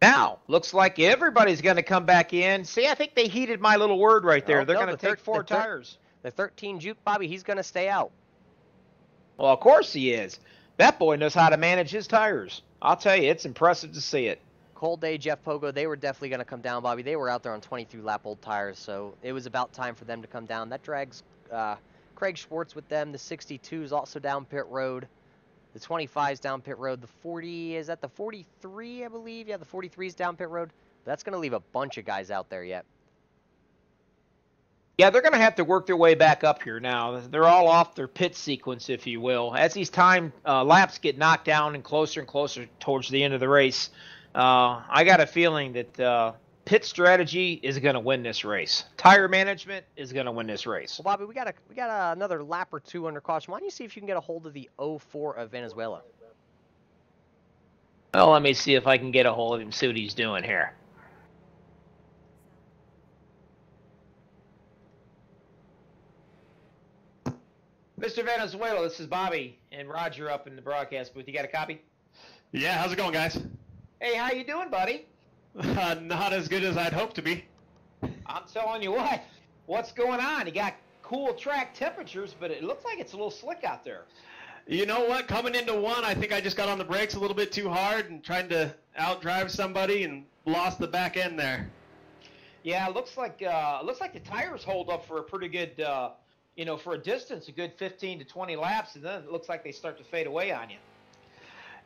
Now, looks like everybody's going to come back in. See, I think they heeded my little word right there. They're going to take 4 tires. The 13 Juke, Bobby, he's going to stay out. Well, of course he is. That boy knows how to manage his tires. I'll tell you, it's impressive to see it. Cole Day, Jeff Pogo, they were definitely going to come down, Bobby. They were out there on 23-lap old tires, so it was about time for them to come down. That drags Craig Schwartz with them. The 62 is also down pit road. The 25 is down pit road. The 40, is that the 43, I believe? Yeah, the 43 is down pit road. But that's going to leave a bunch of guys out there yet. Yeah, they're going to have to work their way back up here now. They're all off their pit sequence, if you will. As these time laps get knocked down and closer towards the end of the race, I got a feeling that pit strategy is going to win this race. Tire management is going to win this race. Well, Bobby, we got another lap or 2 under caution. Why don't you see if you can get a hold of the 04 of Venezuela? Well, let me see if I can get a hold of him, see what he's doing here. Mr. Venezuela, this is Bobby and Roger up in the broadcast booth. You got a copy? Yeah, how's it going, guys? Hey, how you doing, buddy? Not as good as I'd hoped to be. I'm telling you what. What's going on? You got cool track temperatures, but it looks like it's a little slick out there. You know what? Coming into one, I think I just got on the brakes a little bit too hard and trying to outdrive somebody and lost the back end there. Yeah, it looks like the tires hold up for a pretty good, for a distance, a good 15 to 20 laps, and then it looks like they start to fade away on you.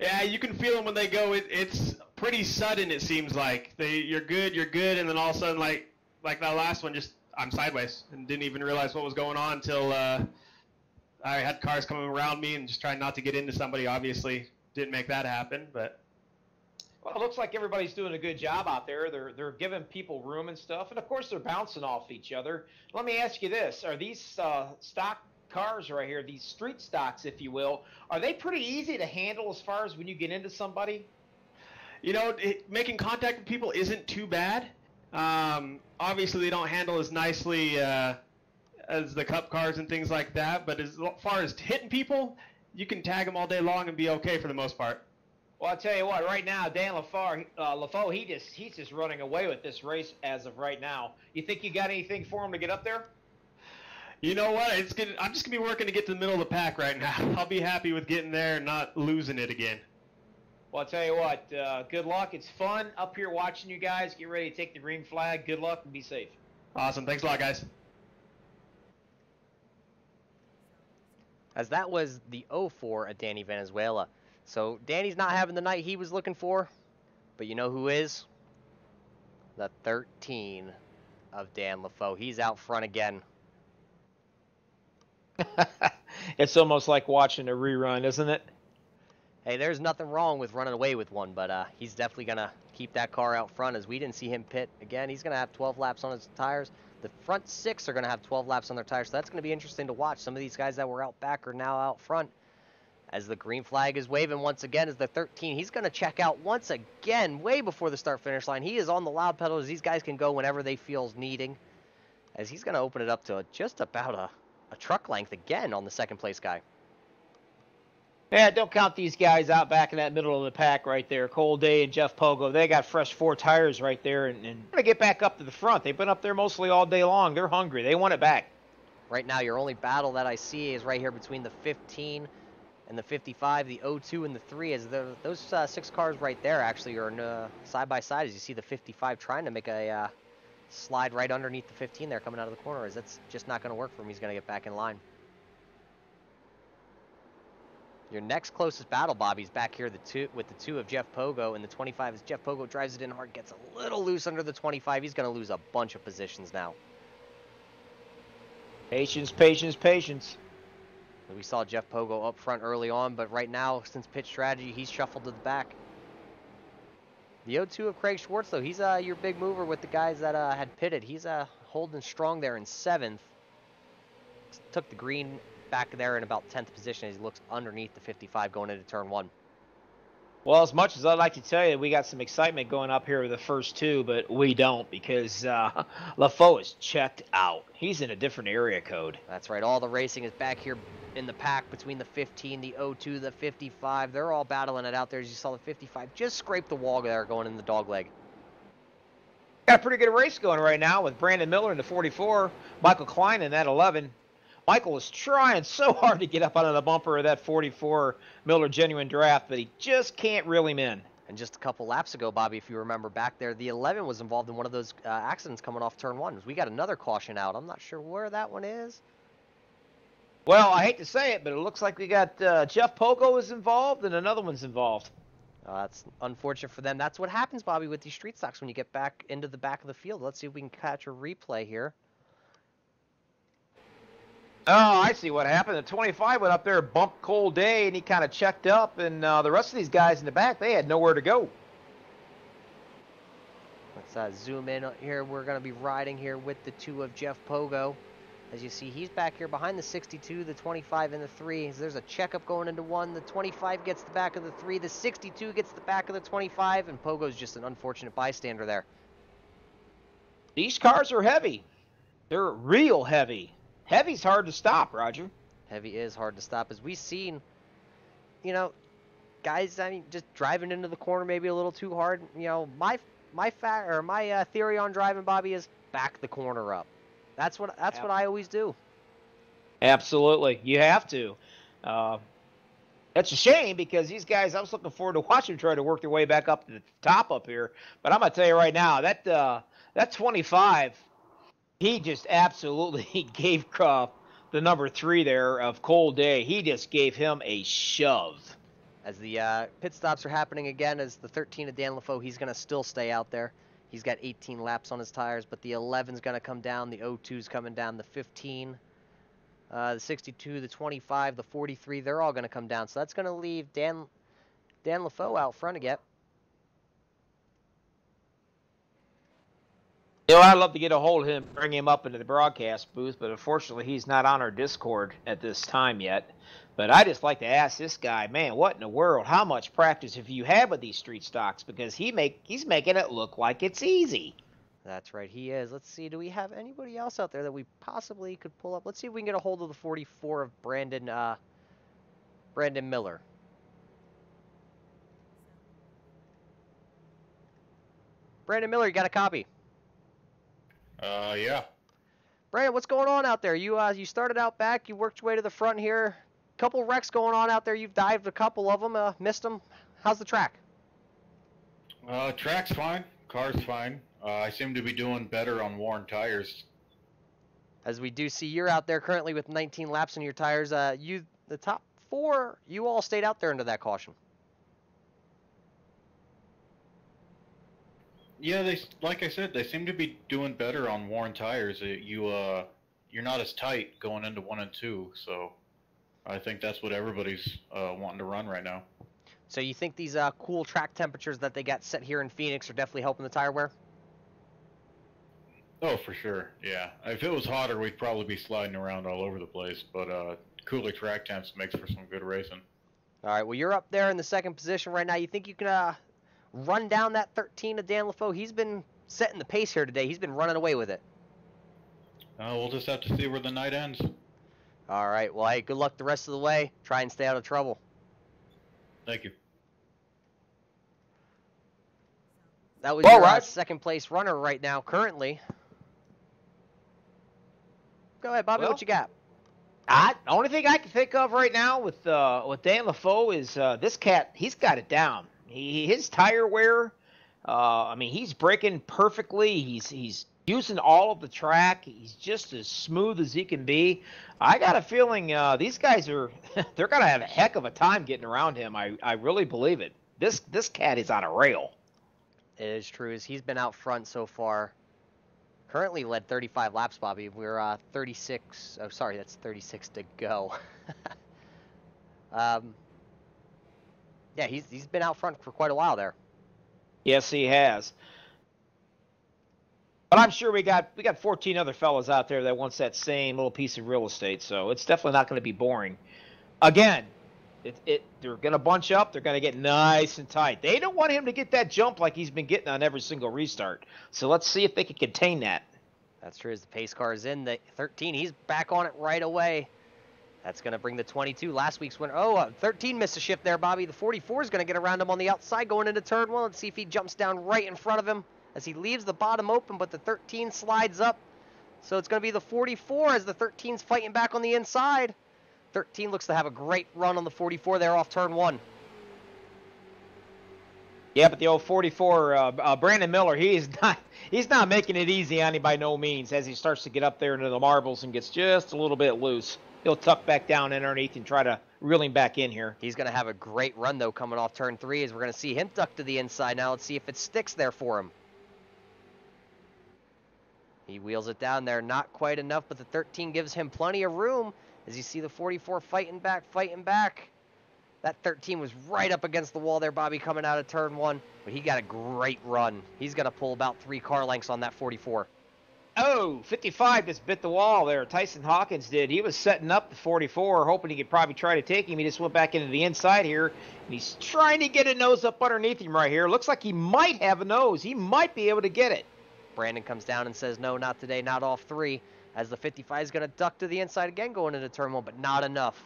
Yeah, you can feel them when they go. It's pretty sudden, it seems like. You're good, and then all of a sudden, like that last one, just I'm sideways and didn't even realize what was going on until I had cars coming around me and just trying not to get into somebody. Obviously, didn't make that happen, but. Well, it looks like everybody's doing a good job out there. They're giving people room and stuff, and of course they're bouncing off each other. Let me ask you this: are these stock cars right here, these street stocks, if you will, are they pretty easy to handle as far as when you get into somebody? You know, making contact with people isn't too bad. Obviously, they don't handle as nicely as the cup cars and things like that. But as far as hitting people, you can tag them all day long and be okay for the most part. Well, I'll tell you what, right now, Dan LaFoe, he's just running away with this race as of right now. You think you got anything for him to get up there? You know what? I'm just going to be working to get to the middle of the pack right now. I'll be happy with getting there and not losing it again. Well, I'll tell you what, good luck. It's fun up here watching you guys. Get ready to take the green flag. Good luck and be safe. Awesome. Thanks a lot, guys. As that was the 0-4 at Danny Venezuela. So Danny's not having the night he was looking for, but you know who is? The 13 of Dan LaFoe. He's out front again. It's almost like watching a rerun, isn't it? Hey, there's nothing wrong with running away with one, but he's definitely going to keep that car out front, as we didn't see him pit. Again, he's going to have 12 laps on his tires. The front 6 are going to have 12 laps on their tires, so that's going to be interesting to watch. Some of these guys that were out back are now out front. As the green flag is waving once again as the 13. He's going to check out once again way before the start-finish line. He is on the loud pedal as these guys can go whenever they feel needing. As he's going to open it up to just about a truck length again on the second place guy. Yeah, don't count these guys out back in that middle of the pack right there. Cole Day and Jeff Pogo, they got fresh 4 tires right there. And going to get back up to the front. They've been up there mostly all day long. They're hungry. They want it back. Right now, your only battle that I see is right here between the 15 and the 55, the 02 and the 3, as those 6 cars right there actually are side by side, as you see the 55 trying to make a slide right underneath the 15 there coming out of the corner, as that's just not going to work for him. He's going to get back in line. Your next closest battle, Bobby's back here with the 2 of Jeff Pogo, and the 25 as Jeff Pogo drives it in hard, gets a little loose under the 25. He's going to lose a bunch of positions now. Patience, patience, patience. We saw Jeff Pogo up front early on, but right now, since pit strategy, he's shuffled to the back. The 0-2 of Craig Schwartz, though, he's your big mover with the guys that had pitted. He's holding strong there in 7th. Took the green back there in about 10th position as he looks underneath the 55 going into turn 1. Well, as much as I'd like to tell you, we got some excitement going up here with the first 2, but we don't, because LaFoe is checked out. He's in a different area code. That's right. All the racing is back here in the pack between the 15, the 02, the 55. They're all battling it out there. As you saw, the 55 just scraped the wall there going in the dog leg. Got a pretty good race going right now with Brandon Miller in the 44, Michael Klein in that 11. Michael was trying so hard to get up out of the bumper of that 44 Miller Genuine Draft, but he just can't reel him in. And just a couple laps ago, Bobby, if you remember back there, the 11 was involved in one of those accidents coming off turn 1. We got another caution out. I'm not sure where that one is. Well, I hate to say it, but it looks like we got Jeff Pogo is involved and another one's involved. That's unfortunate for them. That's what happens, Bobby, with these street stocks when you get back into the back of the field. Let's see if we can catch a replay here. Oh, I see what happened. The 25 went up there, bumped Cole Day, and he kind of checked up, and the rest of these guys in the back, they had nowhere to go. Let's zoom in here. We're going to be riding here with the 2 of Jeff Pogo. As you see, he's back here behind the 62, the 25, and the 3. So there's a checkup going into 1. The 25 gets the back of the 3. The 62 gets the back of the 25, and Pogo's just an unfortunate bystander there. These cars are heavy. They're real heavy. Heavy's hard to stop, Roger. Heavy is hard to stop. As we've seen, you know, guys, I mean, just driving into the corner maybe a little too hard. You know, my theory on driving, Bobby, is back the corner up. That's what I always do. Absolutely. You have to. That's a shame because these guys, I was looking forward to watching them try to work their way back up to the top up here. But I'm going to tell you right now, that 25, he just absolutely gave the number 3 there of Cole Day. He just gave him a shove. As the pit stops are happening again, as the 13 of Dan LaFoe, he's going to still stay out there. He's got 18 laps on his tires, but the 11's going to come down. The 02's coming down. The 15, the 62, the 25, the 43, they're all going to come down. So that's going to leave Dan LaFoe out front again. You know, I'd love to get a hold of him, bring him up into the broadcast booth, but unfortunately he's not on our Discord at this time yet. But I just like to ask this guy, man, what in the world? How much practice have you had with these street stocks? Because he's making it look like it's easy. That's right, he is. Let's see, do we have anybody else out there that we possibly could pull up? Let's see if we can get a hold of the 44 of Brandon Miller. Brandon Miller, you got a copy? Yeah. Brandon, what's going on out there? You started out back, you worked your way to the front here. Couple wrecks going on out there. You've dived a couple of them, missed them. How's the track? Track's fine. Car's fine. I seem to be doing better on worn tires. As we do see, you're out there currently with 19 laps on your tires. The top 4, you all stayed out there under that caution. Yeah, like I said, they seem to be doing better on worn tires. You're not as tight going into 1 and 2, so I think that's what everybody's wanting to run right now. So you think these cool track temperatures that they got set here in Phoenix are definitely helping the tire wear? Oh, for sure, yeah. If it was hotter, we'd probably be sliding around all over the place, but cooler track temps makes for some good racing. All right, well, you're up there in the second position right now. You think you can run down that 13 of Dan LaFoe? He's been setting the pace here today. He's been running away with it. We'll just have to see where the night ends. All right, well, hey, good luck the rest of the way. Try and stay out of trouble. Thank you. That was your second place runner right now, currently. Go ahead, Bobby, what you got? The only thing I can think of right now with Dan LaFoe is this cat, he's got it down. His tire wear, I mean, he's braking perfectly. He's using all of the track. He's just as smooth as he can be. I got a feeling these guys they're going to have a heck of a time getting around him. I really believe it. This cat is on a rail. It is true. As he's been out front so far. Currently led 35 laps, Bobby. We're 36. Oh, sorry, that's 36 to go. Yeah, he's been out front for quite a while there. Yes, he has. But I'm sure we got 14 other fellas out there that wants that same little piece of real estate, so it's definitely not going to be boring. Again, they're going to bunch up. They're going to get nice and tight. They don't want him to get that jump like he's been getting on every single restart. So let's see if they can contain that. That's true. As the pace car is in, the 13, he's back on it right away. That's going to bring the 22. Last week's winner. Oh, 13 missed a shift there, Bobby. The 44 is going to get around him on the outside going into turn 1. Let's see if he jumps down right in front of him as he leaves the bottom open, but the 13 slides up. So it's going to be the 44 as the 13's fighting back on the inside. 13 looks to have a great run on the 44 there off turn 1. Yeah, but the old 44, Brandon Miller, he's not making it easy on him by no means as he starts to get up there into the marbles and gets just a little bit loose. He'll tuck back down underneath and try to reel him back in here. He's going to have a great run, though, coming off turn 3 as we're going to see him duck to the inside. Now let's see if it sticks there for him. He wheels it down there. Not quite enough, but the 13 gives him plenty of room. As you see the 44 fighting back. That 13 was right up against the wall there, Bobby, coming out of turn 1. But he got a great run. He's going to pull about 3 car lengths on that 44. Oh, 55 just bit the wall there. Tyson Hawkins did. He was setting up the 44, hoping he could probably try to take him. He just went back into the inside here, and he's trying to get a nose up underneath him right here. Looks like he might have a nose. He might be able to get it. Brandon comes down and says, no, not today, not off 3. As the 55 is going to duck to the inside again going into turn 1, but not enough.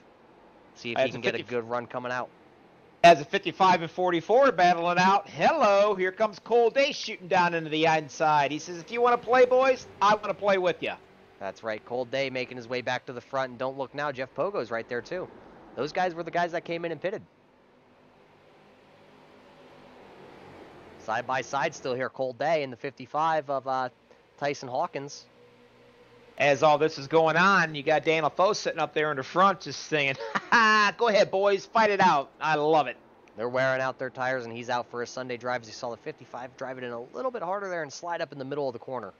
See if he can get a good run coming out. As the 55 and 44 battling out, hello, here comes Cole Day shooting down into the inside. He says, if you want to play, boys, I want to play with you. That's right. Cold Day making his way back to the front. And don't look now, Jeff Pogo's right there, too. Those guys were the guys that came in and pitted. Side by side still here, Cold Day in the 55 of Tyson Hawkins. As all this is going on, you got Dan LaFoe sitting up there in the front just saying, ha, go ahead, boys, fight it out. I love it. They're wearing out their tires, and he's out for his Sunday drive. As you saw the 55 drive it in a little bit harder there and slide up in the middle of the corner.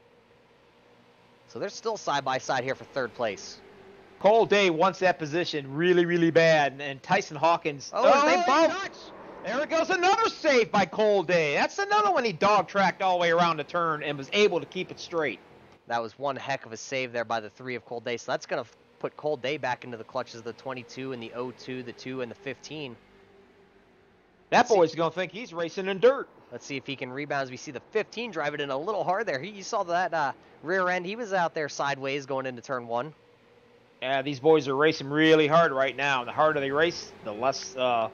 So they're still side by side here for third place. Cole Day wants that position really, really bad, and Tyson Hawkins. They both. Nuts. There goes another save by Cole Day. That's another one he dog-tracked all the way around the turn and was able to keep it straight. That was one heck of a save there by the 3 of Cole Day. So that's going to put Cole Day back into the clutches of the 22 and the 02, the 2, and the 15. That boy's going to think he's racing in dirt. Let's see if he can rebound as we see the 15 drive it in a little hard there. You saw that rear end. He was out there sideways going into turn 1. Yeah, these boys are racing really hard right now. The harder they race, the less, the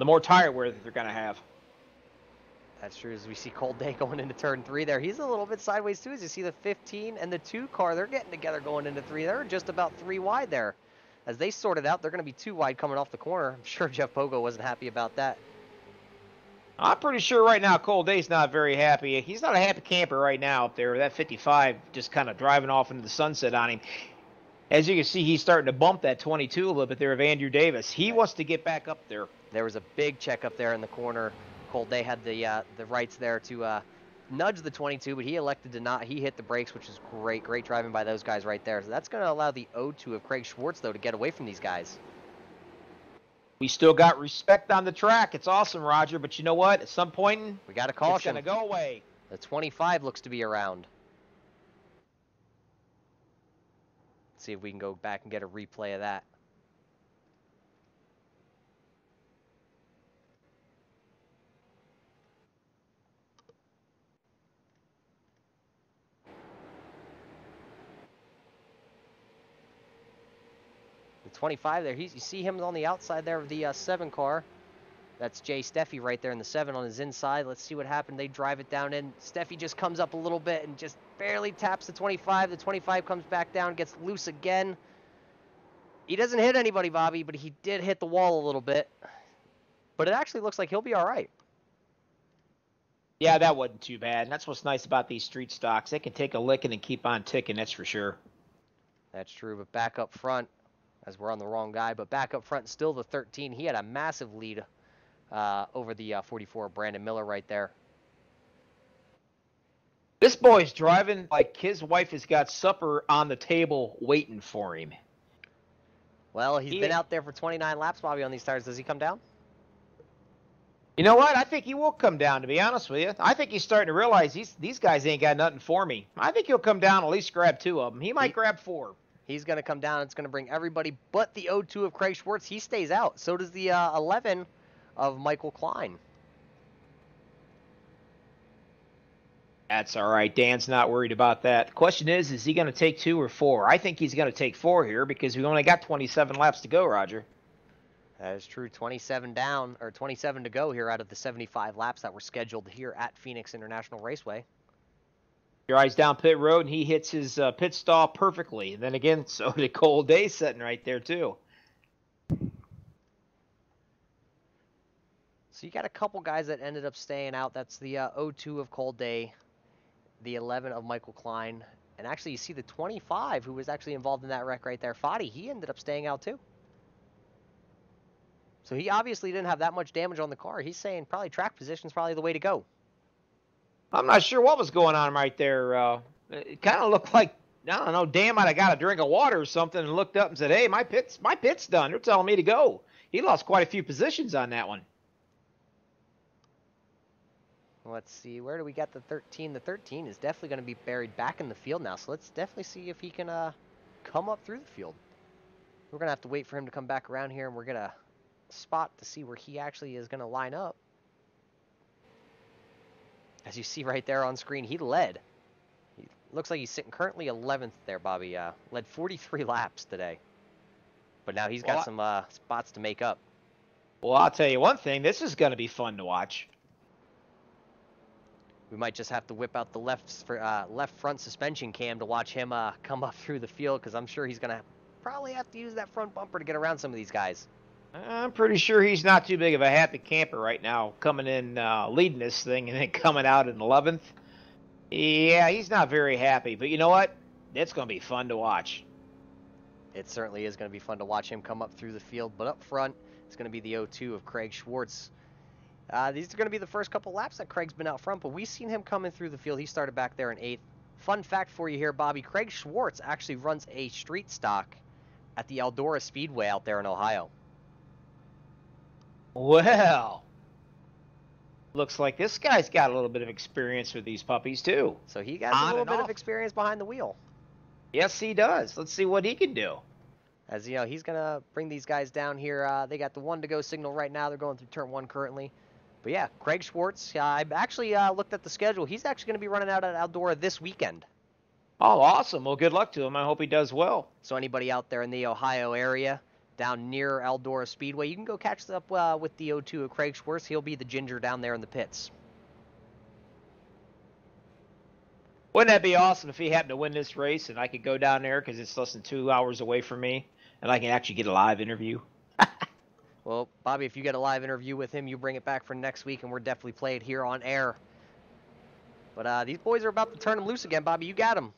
more tire wear that they're going to have. That's true. As we see Cole Day going into turn 3 there. He's a little bit sideways too. As you see the 15 and the 2 car, they're getting together going into 3. They're just about 3 wide there. As they sort it out, they're going to be 2 wide coming off the corner. I'm sure Jeff Pogo wasn't happy about that. I'm pretty sure right now Cole Day's not very happy. He's not a happy camper right now up there. That 55 just kind of driving off into the sunset on him. As you can see, he's starting to bump that 22 a little bit there of Andrew Davis. He wants to get back up there. There was a big check up there in the corner. Cole Day had the rights there to nudge the 22, but he elected to not. He hit the brakes, which is great. Great driving by those guys right there. So that's going to allow the 02 of Craig Schwartz, though, to get away from these guys. We still got respect on the track. It's awesome, Roger, but you know what? At some point, we got a caution. It's going to go away. The 25 looks to be around. Let's see if we can go back and get a replay of that. The 25 there, you see him on the outside there of the 7 car. That's Jay Steffi right there in the 7 on his inside. Let's see what happened. They drive it down in. Steffi just comes up a little bit and just barely taps the 25. The 25 comes back down, gets loose again. He doesn't hit anybody, Bobby, but he did hit the wall a little bit. But it actually looks like he'll be all right. Yeah, that wasn't too bad. And that's what's nice about these street stocks. They can take a licking and keep on ticking, that's for sure. That's true, but back up front, as we're on the wrong guy, but back up front, still the 13. He had a massive lead over the 44, Brandon Miller right there. This boy's driving like his wife has got supper on the table waiting for him. Well, he's been out there for 29 laps, Bobby, on these tires. Does he come down? You know what? I think he will come down, to be honest with you. I think he's starting to realize these guys ain't got nothing for me. I think he'll come down, at least grab 2 of them. He might grab 4. He's going to come down. It's going to bring everybody but the 02 of Craig Schwartz. He stays out. So does the 11 of Michael Klein. That's all right. Dan's not worried about that. The question is he going to take 2 or 4? I think he's going to take 4 here because we only got 27 laps to go, Roger. That is true. 27 down, or 27 to go here out of the 75 laps that were scheduled here at Phoenix International Raceway. Your eyes down pit road, and he hits his pit stall perfectly. And then again, so did Cole Day sitting right there, too. So you got a couple guys that ended up staying out. That's the 02 of Cole Day, the 11 of Michael Klein, and actually you see the 25 who was actually involved in that wreck right there, Foddy. He ended up staying out too. So he obviously didn't have that much damage on the car. He's saying probably track position's probably the way to go. I'm not sure what was going on right there. It kind of looked like, I don't know, Dan might have got a drink of water or something and looked up and said, hey, my pit's done. They're telling me to go. He lost quite a few positions on that one. Let's see, where do we got the 13? The 13 is definitely going to be buried back in the field now, so let's definitely see if he can come up through the field. We're going to have to wait for him to come back around here, and we're going to spot to see where he actually is going to line up. As you see right there on screen, he led. He looks like he's sitting currently 11th there, Bobby. Led 43 laps today. But now he's got some spots to make up. Well, I'll tell you one thing. This is going to be fun to watch. We might just have to whip out the left front suspension cam to watch him come up through the field, because I'm sure he's going to probably have to use that front bumper to get around some of these guys. I'm pretty sure he's not too big of a happy camper right now, coming in leading this thing and then coming out in 11th. Yeah, he's not very happy, but you know what? It's going to be fun to watch. It certainly is going to be fun to watch him come up through the field, but up front, It's going to be the 0-2 of Craig Schwartz. These are going to be the first couple laps that Craig's been out front, but we've seen him coming through the field. He started back there in 8th. Fun fact for you here, Bobby. Craig Schwartz actually runs a street stock at the Eldora Speedway out there in Ohio. Well, looks like this guy's got a little bit of experience with these puppies, too. So he got a little bit of experience behind the wheel. Yes, he does. Let's see what he can do. As you know, he's going to bring these guys down here. They got the 1-to-go signal right now. They're going through turn 1 currently. But yeah, Craig Schwartz, I actually looked at the schedule. He's actually going to be running out at Eldora this weekend. Oh, awesome. Well, good luck to him. I hope he does well. So anybody out there in the Ohio area, down near Eldora Speedway, you can go catch up with the 0-2 of Craig Schwartz. He'll be the ginger down there in the pits. Wouldn't that be awesome if he happened to win this race and I could go down there because it's less than 2 hours away from me and I can actually get a live interview? Well, Bobby, if you get a live interview with him, you bring it back for next week, and we're definitely play it here on air. But these boys are about to turn them loose again, Bobby. You got them.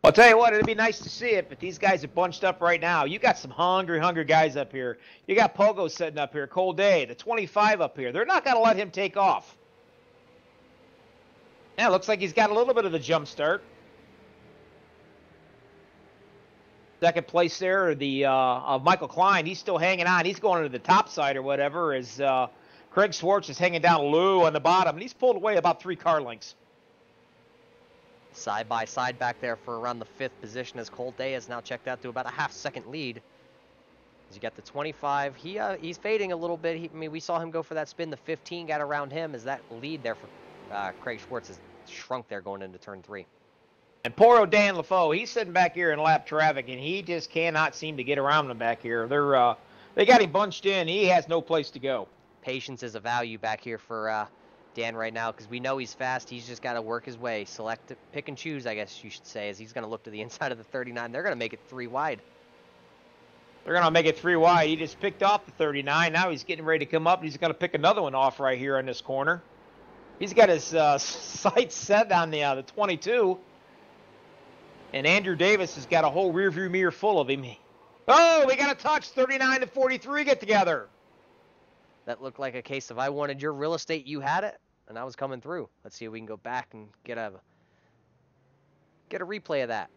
I'll tell you what, it'd be nice to see it, but these guys are bunched up right now. You got some hungry guys up here. You got Pogo sitting up here, Cole Day, the 25 up here. They're not going to let him take off. Yeah, looks like he's got a little bit of the jump start. Second place there, of Michael Klein. He's still hanging on. He's going to the top side or whatever as Craig Schwartz is hanging down low on the bottom. And he's pulled away about 3 car lengths. Side by side back there for around the 5th position as Cole Day has now checked out to about a half-second lead. As you got the 25. He's fading a little bit. We saw him go for that spin. The 15 got around him as that lead there for Craig Schwartz has shrunk there going into turn 3. And poor old Dan LaFoe, he's sitting back here in lap traffic, and he just cannot seem to get around them back here. They got him bunched in. He has no place to go. Patience is a value back here for Dan right now because we know he's fast. He's just got to work his way. Pick and choose, I guess you should say, as he's going to look to the inside of the 39. They're going to make it 3 wide. They're going to make it 3 wide. He just picked off the 39. Now he's getting ready to come up, and he's going to pick another one off right here in this corner. He's got his sights set on the 22. And Andrew Davis has got a whole rearview mirror full of him. Oh, we got a touch. 39 to 43 get together. That looked like a case of I wanted your real estate, you had it, and I was coming through. Let's see if we can go back and get a replay of that.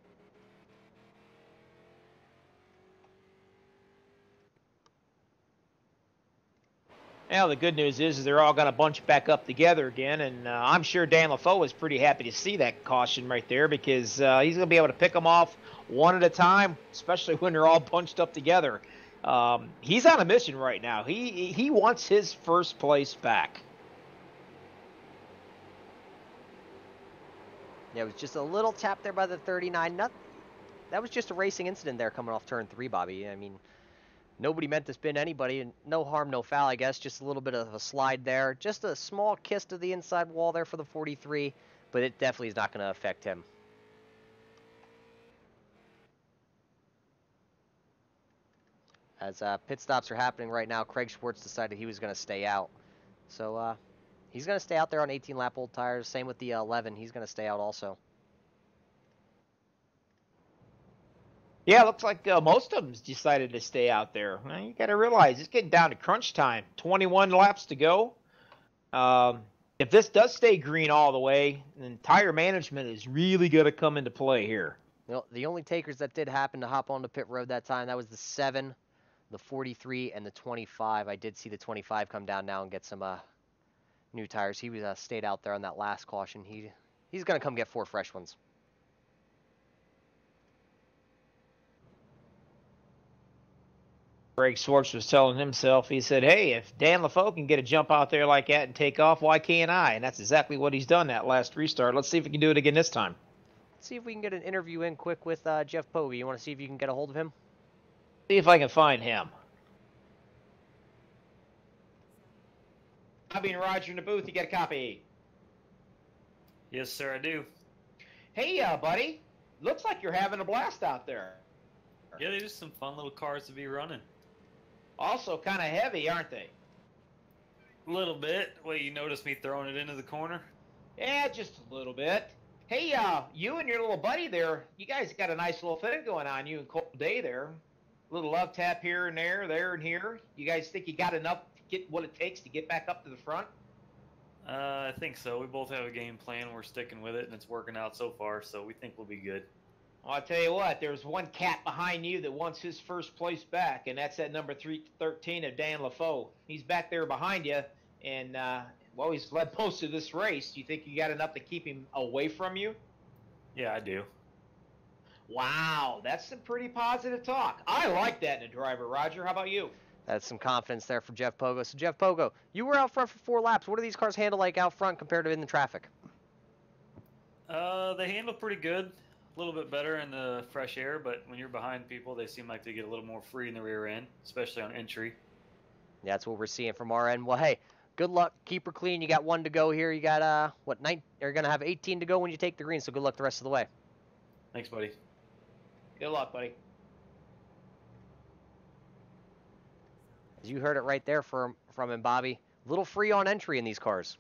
Well, the good news is they're all going to bunch back up together again, and I'm sure Dan LaFoe was pretty happy to see that caution right there because he's going to be able to pick them off one at a time, especially when they're all bunched up together. He's on a mission right now. He wants his first place back. Yeah, it was just a little tap there by the 39. That was just a racing incident there coming off turn 3, Bobby. I mean, nobody meant to spin anybody, and no harm, no foul, I guess. Just a little bit of a slide there. Just a small kiss to the inside wall there for the 43, but it definitely is not going to affect him. As pit stops are happening right now, Craig Schwartz decided he was going to stay out. So he's going to stay out there on 18-lap old tires. Same with the 11. He's going to stay out also. Yeah, it looks like most of them decided to stay out there. Well, you got to realize it's getting down to crunch time. 21 laps to go. If this does stay green all the way, then tire management is really going to come into play here. Well, the only takers that did happen to hop onto pit road that time, that was the 7, the 43, and the 25. I did see the 25 come down now and get some new tires. He was stayed out there on that last caution. He's going to come get 4 fresh ones. Craig Schwartz was telling himself, he said, hey, if Dan LaFoe can get a jump out there like that and take off, why can't I? And that's exactly what he's done that last restart. Let's see if he can do it again this time. Let's see if we can get an interview in quick with Jeff Pogue. You want to see if you can get a hold of him? See if I can find him. Bobby and Roger in the booth, you got a copy? Yes, sir, I do. Hey, buddy. Looks like you're having a blast out there. Yeah, they're just some fun little cars to be running. Also kind of heavy, aren't they? A little bit. Wait, you noticed me throwing it into the corner? Yeah, just a little bit. Hey, you and your little buddy there, you guys got a nice little thing going on, you and Cole Day there. little love tap here and there and here. You guys think you got enough to get what it takes to get back up to the front? I think so. We both have a game plan. We're sticking with it, and it's working out so far, so we think we'll be good. Well, I'll tell you what, there's one cat behind you that wants his first place back, and that's that number 13 of Dan LaFoe. He's back there behind you, and, well, he's led most of this race. Do you think you got enough to keep him away from you? Yeah, I do. Wow, that's some pretty positive talk. I like that in a driver. Roger, how about you? That's some confidence there for Jeff Pogo. So, Jeff Pogo, you were out front for 4 laps. What do these cars handle like out front compared to in the traffic? They handle pretty good. A little bit better in the fresh air, but when you're behind people, they seem like they get a little more free in the rear end, especially on entry. Yeah, that's what we're seeing from our end. Well, hey, good luck. Keep her clean. You got 1 to go here. You got, you're going to have 18 to go when you take the green, so good luck the rest of the way. Thanks, buddy. Good luck, buddy. As you heard it right there from him, Bobby. A little free on entry in these cars.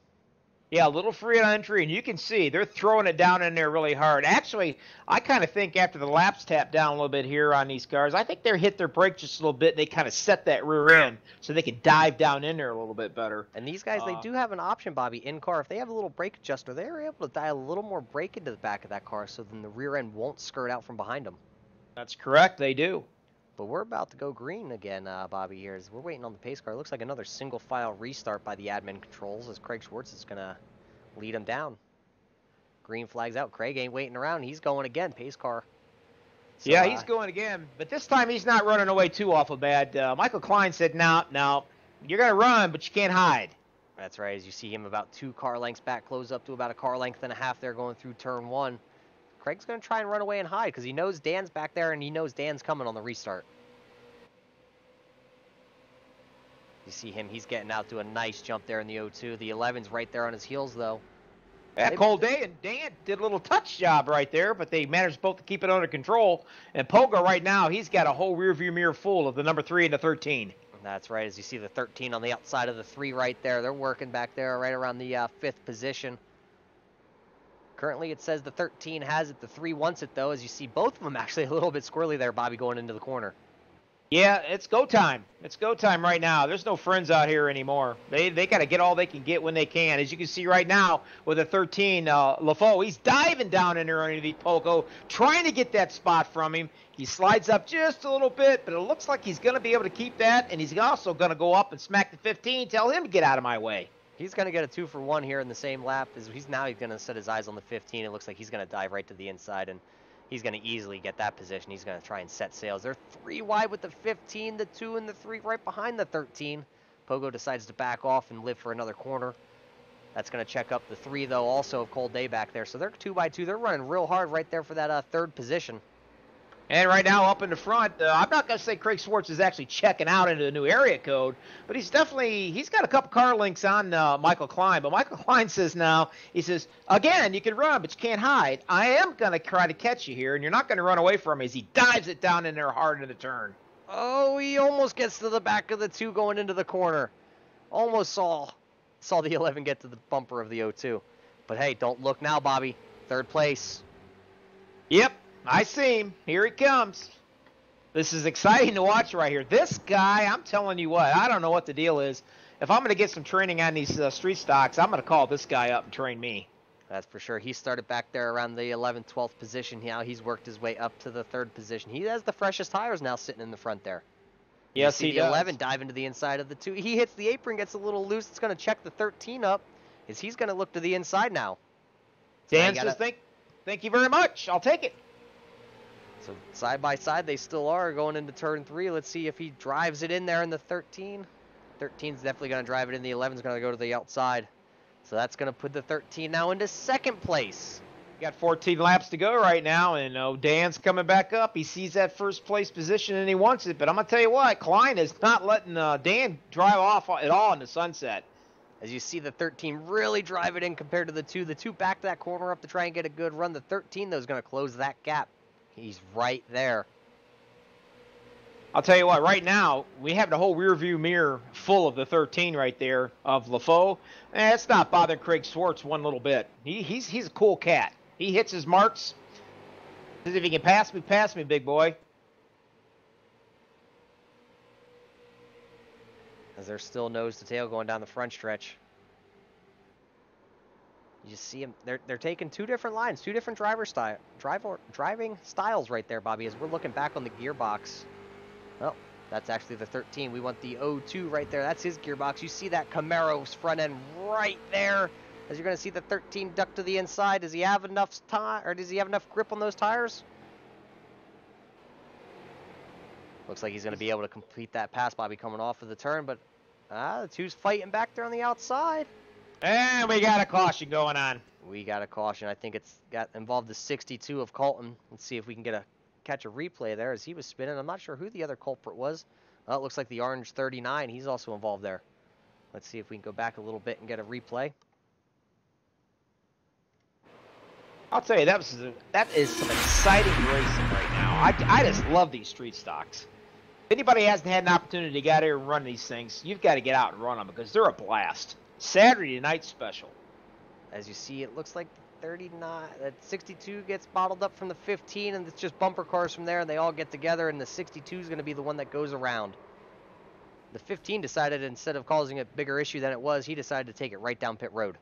Yeah, a little free on entry, and you can see they're throwing it down in there really hard. Actually, I kind of think after the laps tap down a little bit here on these cars, I think they're hit their brake just a little bit. They kind of set that rear end so they can dive down in there a little bit better. And these guys, they do have an option, Bobby, in car. If they have a little brake adjuster, they're able to dial a little more brake into the back of that car so then the rear end won't skirt out from behind them. That's correct, they do. But we're about to go green again, Bobby, here. As we're waiting on the pace car. It looks like another single file restart by the admin controls as Craig Schwartz is going to lead him down. Green flags out. Craig ain't waiting around. He's going again, pace car. So, yeah, he's going again. But this time he's not running away too awful bad. Michael Klein said, no, you're going to run, but you can't hide. That's right. As you see him about 2 car lengths back, close up to about a car length and a half there going through turn 1. Craig's going to try and run away and hide because he knows Dan's back there and he knows Dan's coming on the restart. You see him, he's getting out to a nice jump there in the 0-2. The 11's right there on his heels, though. Yeah, Cole Day and Dan did a little touch job right there, but they managed both to keep it under control. And Pogo right now, he's got a whole rearview mirror full of the number 3 and the 13. That's right. As you see the 13 on the outside of the 3 right there. They're working back there right around the 5th position. Currently, it says the 13 has it. The 3 wants it, though. As you see both of them actually a little bit squirrely there, Bobby, going into the corner. Yeah, it's go time. It's go time right now. There's no friends out here anymore. They got to get all they can get when they can. As you can see right now with a 13, LaFoe, he's diving down in there underneath Pogo, trying to get that spot from him. He slides up just a little bit, but it looks like he's going to be able to keep that, and he's also going to go up and smack the 15, tell him to get out of my way. He's going to get a 2 for 1 here in the same lap. He's going to set his eyes on the 15. It looks like he's going to dive right to the inside, and he's going to easily get that position. He's going to try and set sails. They're 3 wide with the 15, the 2, and the 3 right behind the 13. Pogo decides to back off and live for another corner. That's going to check up the 3, though, also of Cold Day back there. So they're 2 by 2. They're running real hard right there for that 3rd position. And right now up in the front, I'm not going to say Craig Schwartz is actually checking out into the new area code, but he's got a couple car links on Michael Klein. But Michael Klein says now, he says, again, you can run, but you can't hide. I am going to try to catch you here, and you're not going to run away from me as he dives it down in there hard into the turn. Oh, he almost gets to the back of the 2 going into the corner. Almost saw the 11 get to the bumper of the 0-2. But hey, don't look now, Bobby. 3rd place. Yep. I see him. Here he comes. This is exciting to watch right here. This guy, I'm telling you what, I don't know what the deal is. If I'm going to get some training on these street stocks, I'm going to call this guy up and train me. That's for sure. He started back there around the 11th, 12th position. Now he's worked his way up to the 3rd position. He has the freshest tires now sitting in the front there. Yes, he does. The 11 dive into the inside of the 2. He hits the apron, gets a little loose. It's going to check the 13 up. He's going to look to the inside now. Dan says, thank you very much. I'll take it. So side by side, they still are going into turn 3. Let's see if he drives it in there in the 13. 13's definitely going to drive it in. The 11's going to go to the outside. So that's going to put the 13 now into 2nd place. Got 14 laps to go right now, and Dan's coming back up. He sees that 1st place position, and he wants it. But I'm going to tell you what, Klein is not letting Dan drive off at all in the sunset. As you see the 13 really drive it in compared to the 2. The 2 back that corner up to try and get a good run. The 13, though, is going to close that gap. He's right there. I'll tell you what, right now, we have the whole rear view mirror full of the 13 right there of LaFoe. It's not bothering Craig Schwartz one little bit. He's a cool cat. He hits his marks. Says if he can pass me, big boy. as they're still nose to tail going down the front stretch. You see them, they're taking two different lines, two different driving styles right there, Bobby, as we're looking back on the gearbox. Well, that's actually the 13. We want the 02 right there. That's his gearbox. You see that Camaro's front end right there, as you're going to see the 13 duck to the inside. Does he have enough time, or does he have enough grip on those tires? Looks like he's going to be able to complete that pass, Bobby, coming off of the turn, but the two's fighting back there on the outside. And we got a caution going on. We got a caution. I think it's got involved the 62 of Colton. Let's see if we can catch a replay there as he was spinning. I'm not sure who the other culprit was. Well, it looks like the orange 39. He's also involved there. Let's see if we can go back a little bit and get a replay. I'll tell you, that is some exciting racing right now. I just love these street stocks. If anybody hasn't had an opportunity to get out here and run these things, you've got to get out and run them because they're a blast. Saturday night special. As you see, it looks like 62 gets bottled up from the 15, and it's just bumper cars from there, and they all get together, and the 62 is going to be the one that goes around. The 15 decided, instead of causing a bigger issue than it was, he decided to take it right down pit road.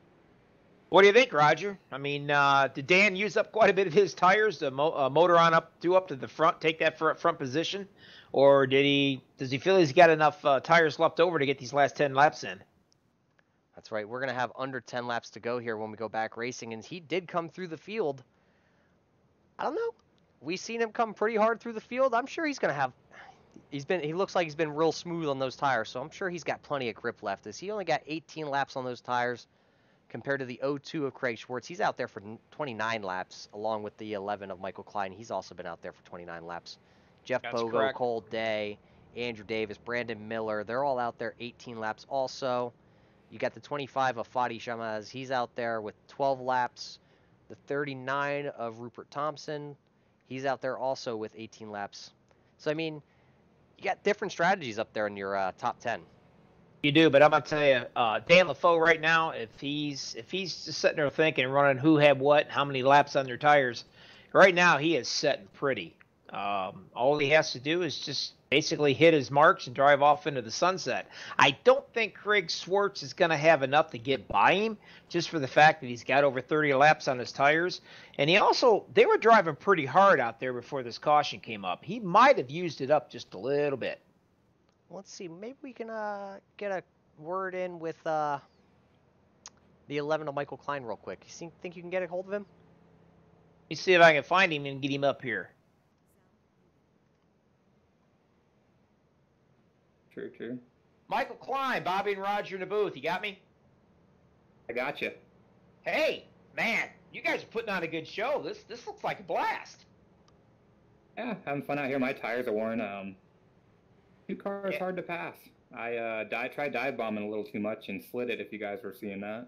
What do you think, Roger? I mean, did Dan use up quite a bit of his tires to motor on up to the front, take that front position? Or does he feel he's got enough tires left over to get these last 10 laps in? That's right. We're going to have under 10 laps to go here when we go back racing, and he did come through the field. I don't know. We've seen him come pretty hard through the field. I'm sure he's going to have... He looks like he's been real smooth on those tires, so I'm sure he's got plenty of grip left. As he only got 18 laps on those tires compared to the 02 of Craig Schwartz. He's out there for 29 laps, along with the 11 of Michael Klein. He's also been out there for 29 laps. Jeff Bogo, correct. Cole Day, Andrew Davis, Brandon Miller, they're all out there 18 laps also. You got the 25 of Fadi Shamaz. He's out there with 12 laps. The 39 of Rupert Thompson. He's out there also with 18 laps. So, I mean, you got different strategies up there in your top 10. You do, but I'm going to tell you, Dan LaFoe right now, if he's just sitting there thinking and running who had what, how many laps on their tires, right now he is setting pretty. All he has to do is just basically hit his marks and drive off into the sunset. I don't think Craig Schwartz is going to have enough to get by him, just for the fact that he's got over 30 laps on his tires. And they were driving pretty hard out there before this caution came up. He might have used it up just a little bit. Let's see. Maybe we can get a word in with the 11 of Michael Klein real quick. You think you can get a hold of him? Let me see if I can find him and get him up here. True. Michael Klein, Bobby and Roger in the booth. You got me? I got you. Hey, man, you guys are putting on a good show. This looks like a blast. Yeah, having fun out here. My tires are worn. Two cars hard to pass. I tried dive bombing a little too much and slid it, if you guys were seeing that.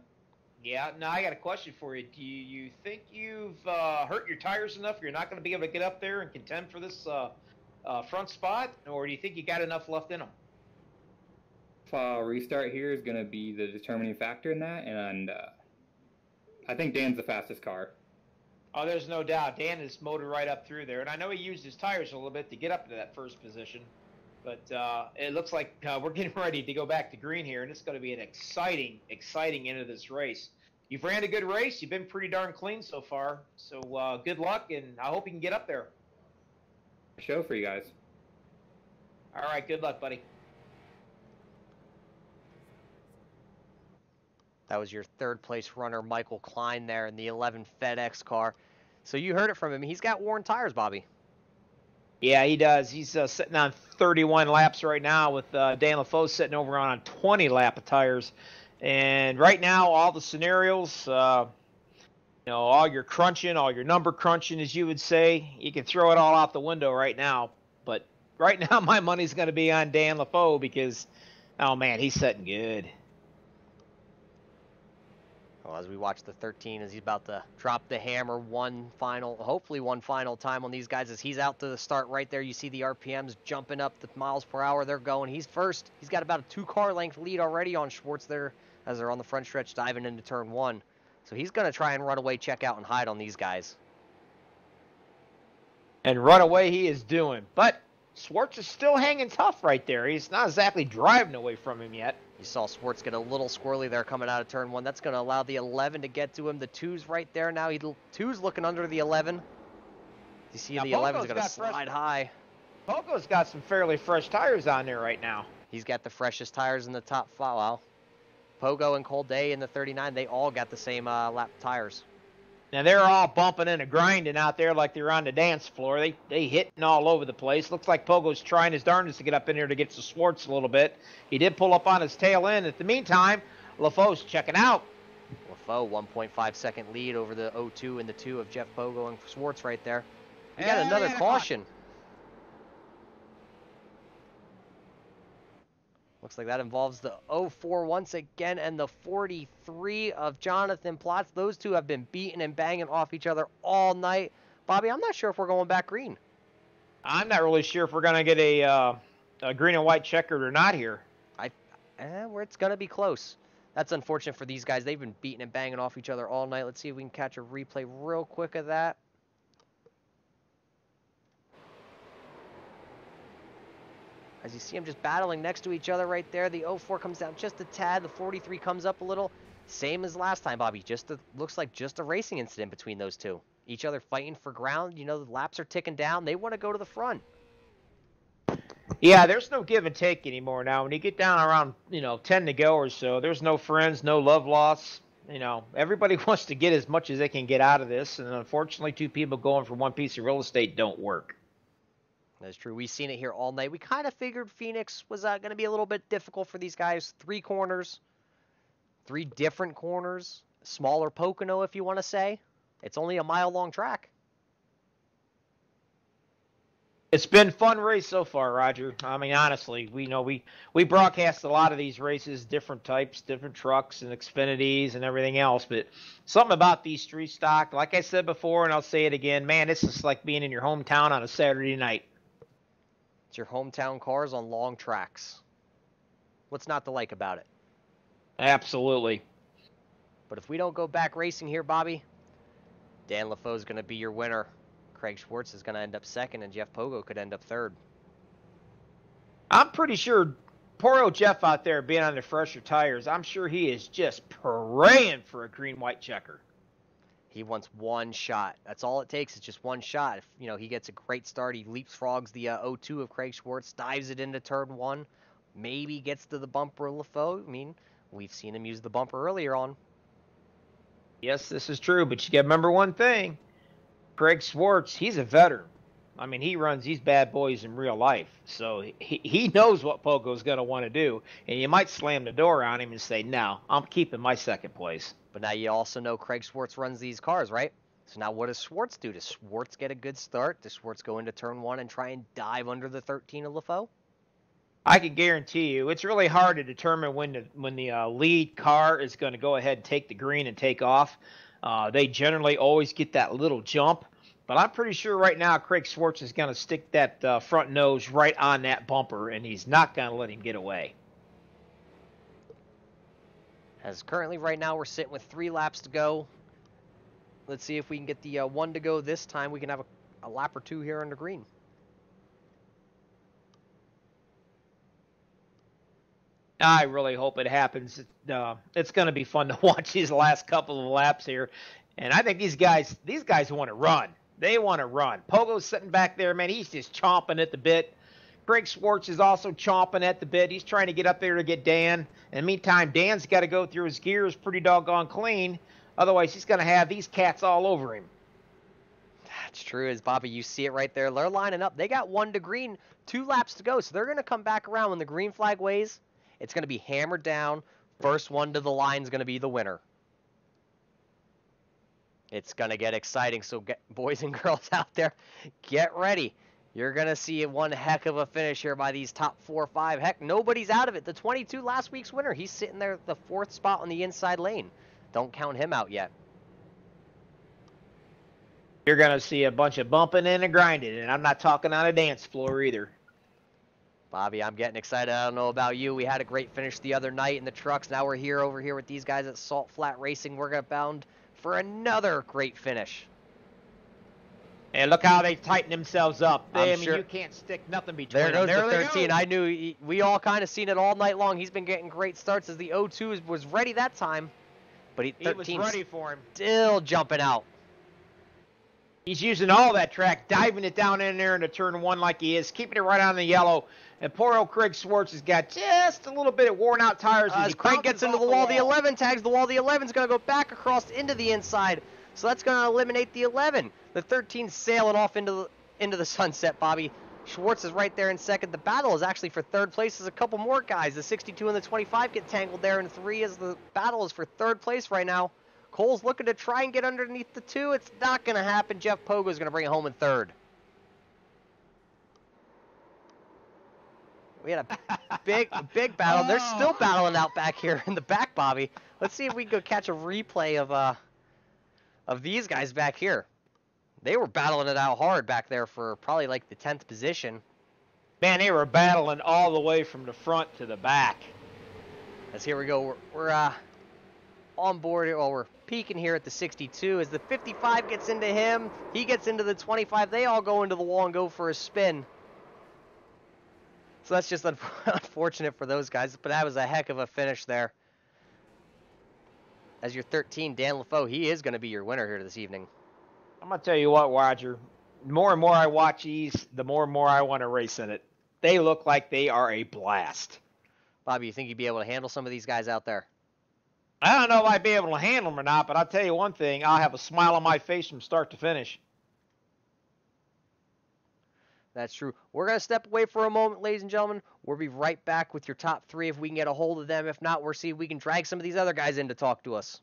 Yeah, now I got a question for you. Do you think you've hurt your tires enough you're not going to be able to get up there and contend for this front spot? Or do you think you got enough left in them? Restart here is going to be the determining factor in that, and I think Dan's the fastest car. Oh, there's no doubt. Dan is motored right up through there, and I know he used his tires a little bit to get up to that first position, but it looks like we're getting ready to go back to green here, and it's going to be an exciting end of this race. You've ran a good race. You've been pretty darn clean so far, so good luck, and I hope you can get up there. Show for you guys. All right, good luck, buddy. That was your third place runner, Michael Klein, there in the 11 FedEx car. So you heard it from him. He's got worn tires, Bobby. Yeah, he does. He's sitting on 31 laps right now with Dan LaFoe sitting over on 20 lap of tires. And right now, all the scenarios, all your crunching, all your number crunching, as you would say, you can throw it all out the window right now. But right now, my money's going to be on Dan LaFoe because, oh, man, he's sitting good. Well, as we watch the 13, as he's about to drop the hammer hopefully one final time on these guys as he's out to the start right there. You see the RPMs jumping up, the miles per hour they're going. He's first. He's got about a 2-car length lead already on Schwartz there as they're on the front stretch diving into turn 1. So he's going to try and run away, check out, and hide on these guys. And run away he is doing. But Swartz is still hanging tough right there. He's not exactly driving away from him yet. You saw Swartz get a little squirrely there coming out of turn 1. That's going to allow the 11 to get to him. The 2's right there now. 2's looking under the 11. You see Now, the 11's Pogo's going to got slide fresh- high. Pogo's got some fairly fresh tires on there right now. He's got the freshest tires in the top 5. Well, Pogo and Cold Day in the 39, they all got the same lap tires. Now, they're all bumping and grinding out there like they're on the dance floor. They hitting all over the place. Looks like Pogo's trying his darndest to get up in here to get to Swartz a little bit. He did pull up on his tail end. At the meantime, LaFoe's checking out. LaFoe, 1.5 second lead over the 02 and the 2 of Jeff Pogo and Swartz right there. We got another caution. Looks like that involves the 04 once again and the 43 of Jonathan Plotz. Those two have been beating and banging off each other all night. Bobby, I'm not sure if we're going back green. I'm not really sure if we're going to get a green and white checkered or not here. Where it's going to be close. That's unfortunate for these guys. They've been beating and banging off each other all night. Let's see if we can catch a replay real quick of that. As you see them just battling next to each other right there. The 04 comes down just a tad. The 43 comes up a little. Same as last time, Bobby. Looks like just a racing incident between those two. Each other fighting for ground. You know, the laps are ticking down. They want to go to the front. Yeah, there's no give and take anymore now. When you get down around, 10 to go or so, there's no friends, no love loss. Everybody wants to get as much as they can get out of this. And unfortunately, two people going for one piece of real estate don't work. That's true. We've seen it here all night. We kind of figured Phoenix was going to be a little bit difficult for these guys. 3 corners, 3 different corners, smaller Pocono, if you want to say. It's only a mile-long track. It's been a fun race so far, Roger. I mean, honestly, we broadcast a lot of these races, different types, different trucks and Xfinities and everything else. But something about these street stock, like I said before, and I'll say it again, man, it's just like being in your hometown on a Saturday night. It's your hometown cars on long tracks. What's not to like about it? Absolutely. But if we don't go back racing here, Bobby, Dan LaFoe's going to be your winner. Craig Schwartz is going to end up second, and Jeff Pogo could end up third. I'm pretty sure poor old Jeff out there being on the fresher tires, I'm sure he is just praying for a green-white checker. He wants one shot. That's all it takes. It's just one shot. If he gets a great start, he leapfrogs the 02 of Craig Schwartz, dives it into turn 1, maybe gets to the bumper of LaFoe. I mean, we've seen him use the bumper earlier on. Yes, this is true, but you got to remember one thing. Craig Schwartz, he's a veteran. I mean, he runs these bad boys in real life, so he knows what Pogo's going to want to do, and you might slam the door on him and say, no, I'm keeping my second place. But now you also know Craig Schwartz runs these cars, right? So now what does Schwartz do? Does Schwartz get a good start? Does Schwartz go into turn 1 and try and dive under the 13 of LaFoe? I can guarantee you it's really hard to determine when the lead car is going to go ahead and take the green and take off. They generally always get that little jump. But I'm pretty sure right now Craig Schwartz is going to stick that front nose right on that bumper, and he's not going to let him get away. As currently right now we're sitting with 3 laps to go. Let's see if we can get the 1 to go this time. We can have a lap or 2 here under green. I really hope it happens. It's going to be fun to watch these last couple of laps here. And I think these guys want to run. They want to run. Pogo's sitting back there, man. He's just chomping at the bit. Craig Schwartz is also chomping at the bit. He's trying to get up there to get Dan. In the meantime, Dan's got to go through his gears pretty doggone clean. Otherwise, he's going to have these cats all over him. That's true. As Bobby, you see it right there. They're lining up. They got 1 to green, 2 laps to go. So they're going to come back around when the green flag waves. It's going to be hammered down. First one to the line is going to be the winner. It's going to get exciting. So boys and girls out there, get ready. You're going to see one heck of a finish here by these top 4 or 5. Heck, nobody's out of it. The 22 last week's winner, he's sitting there at the 4th spot on the inside lane. Don't count him out yet. You're going to see a bunch of bumping and grinding, and I'm not talking on a dance floor either. Bobby, I'm getting excited. I don't know about you. We had a great finish the other night in the trucks. Now we're over here with these guys at Salt Flat Racing. We're bound for another great finish. And look how they tighten themselves up. I'm I mean, sure- you can't stick nothing between There them. goes There the they 13. go. I knew we all kind of seen it all night long. He's been getting great starts as the 02 was ready that time. But He was 13's ready for him. still jumping out. He's using all that track, diving it down in there into turn 1 like he is, keeping it right on the yellow. And poor old Craig Swartz has got just a little bit of worn out tires. As Craig gets into the wall, the 11 tags the wall. The 11's going to go back across into the inside. So that's going to eliminate the 11. The 13's sailing off into the sunset, Bobby. Schwartz is right there in second. The battle is actually for third place. There's a couple more guys. The 62 and the 25 get tangled there, and 3 is the battle is for third place right now. Cole's looking to try and get underneath the 2. It's not going to happen. Jeff Pogo's going to bring it home in third. We had a big battle. They're still battling out back here in the back, Bobby. Let's see if we can go catch a replay of these guys back here. They were battling it out hard back there for probably like the 10th position. Man, they were battling all the way from the front to the back. As here we go. We're on board here. Well, we're peeking here at the 62. As the 55 gets into him, he gets into the 25. They all go into the wall and go for a spin. So that's just unfortunate for those guys, but that was a heck of a finish there. As your 13, Dan LaFoe, he is going to be your winner here this evening. I'm going to tell you what, Roger. The more and more I watch these, the more and more I want to race in it. They look like they are a blast. Bobby, you think you'd be able to handle some of these guys out there? I don't know if I'd be able to handle them or not, but I'll tell you one thing. I'll have a smile on my face from start to finish. That's true. We're going to step away for a moment, ladies and gentlemen. We'll be right back with your top 3 if we can get a hold of them. If not, we'll see if we can drag some of these other guys in to talk to us.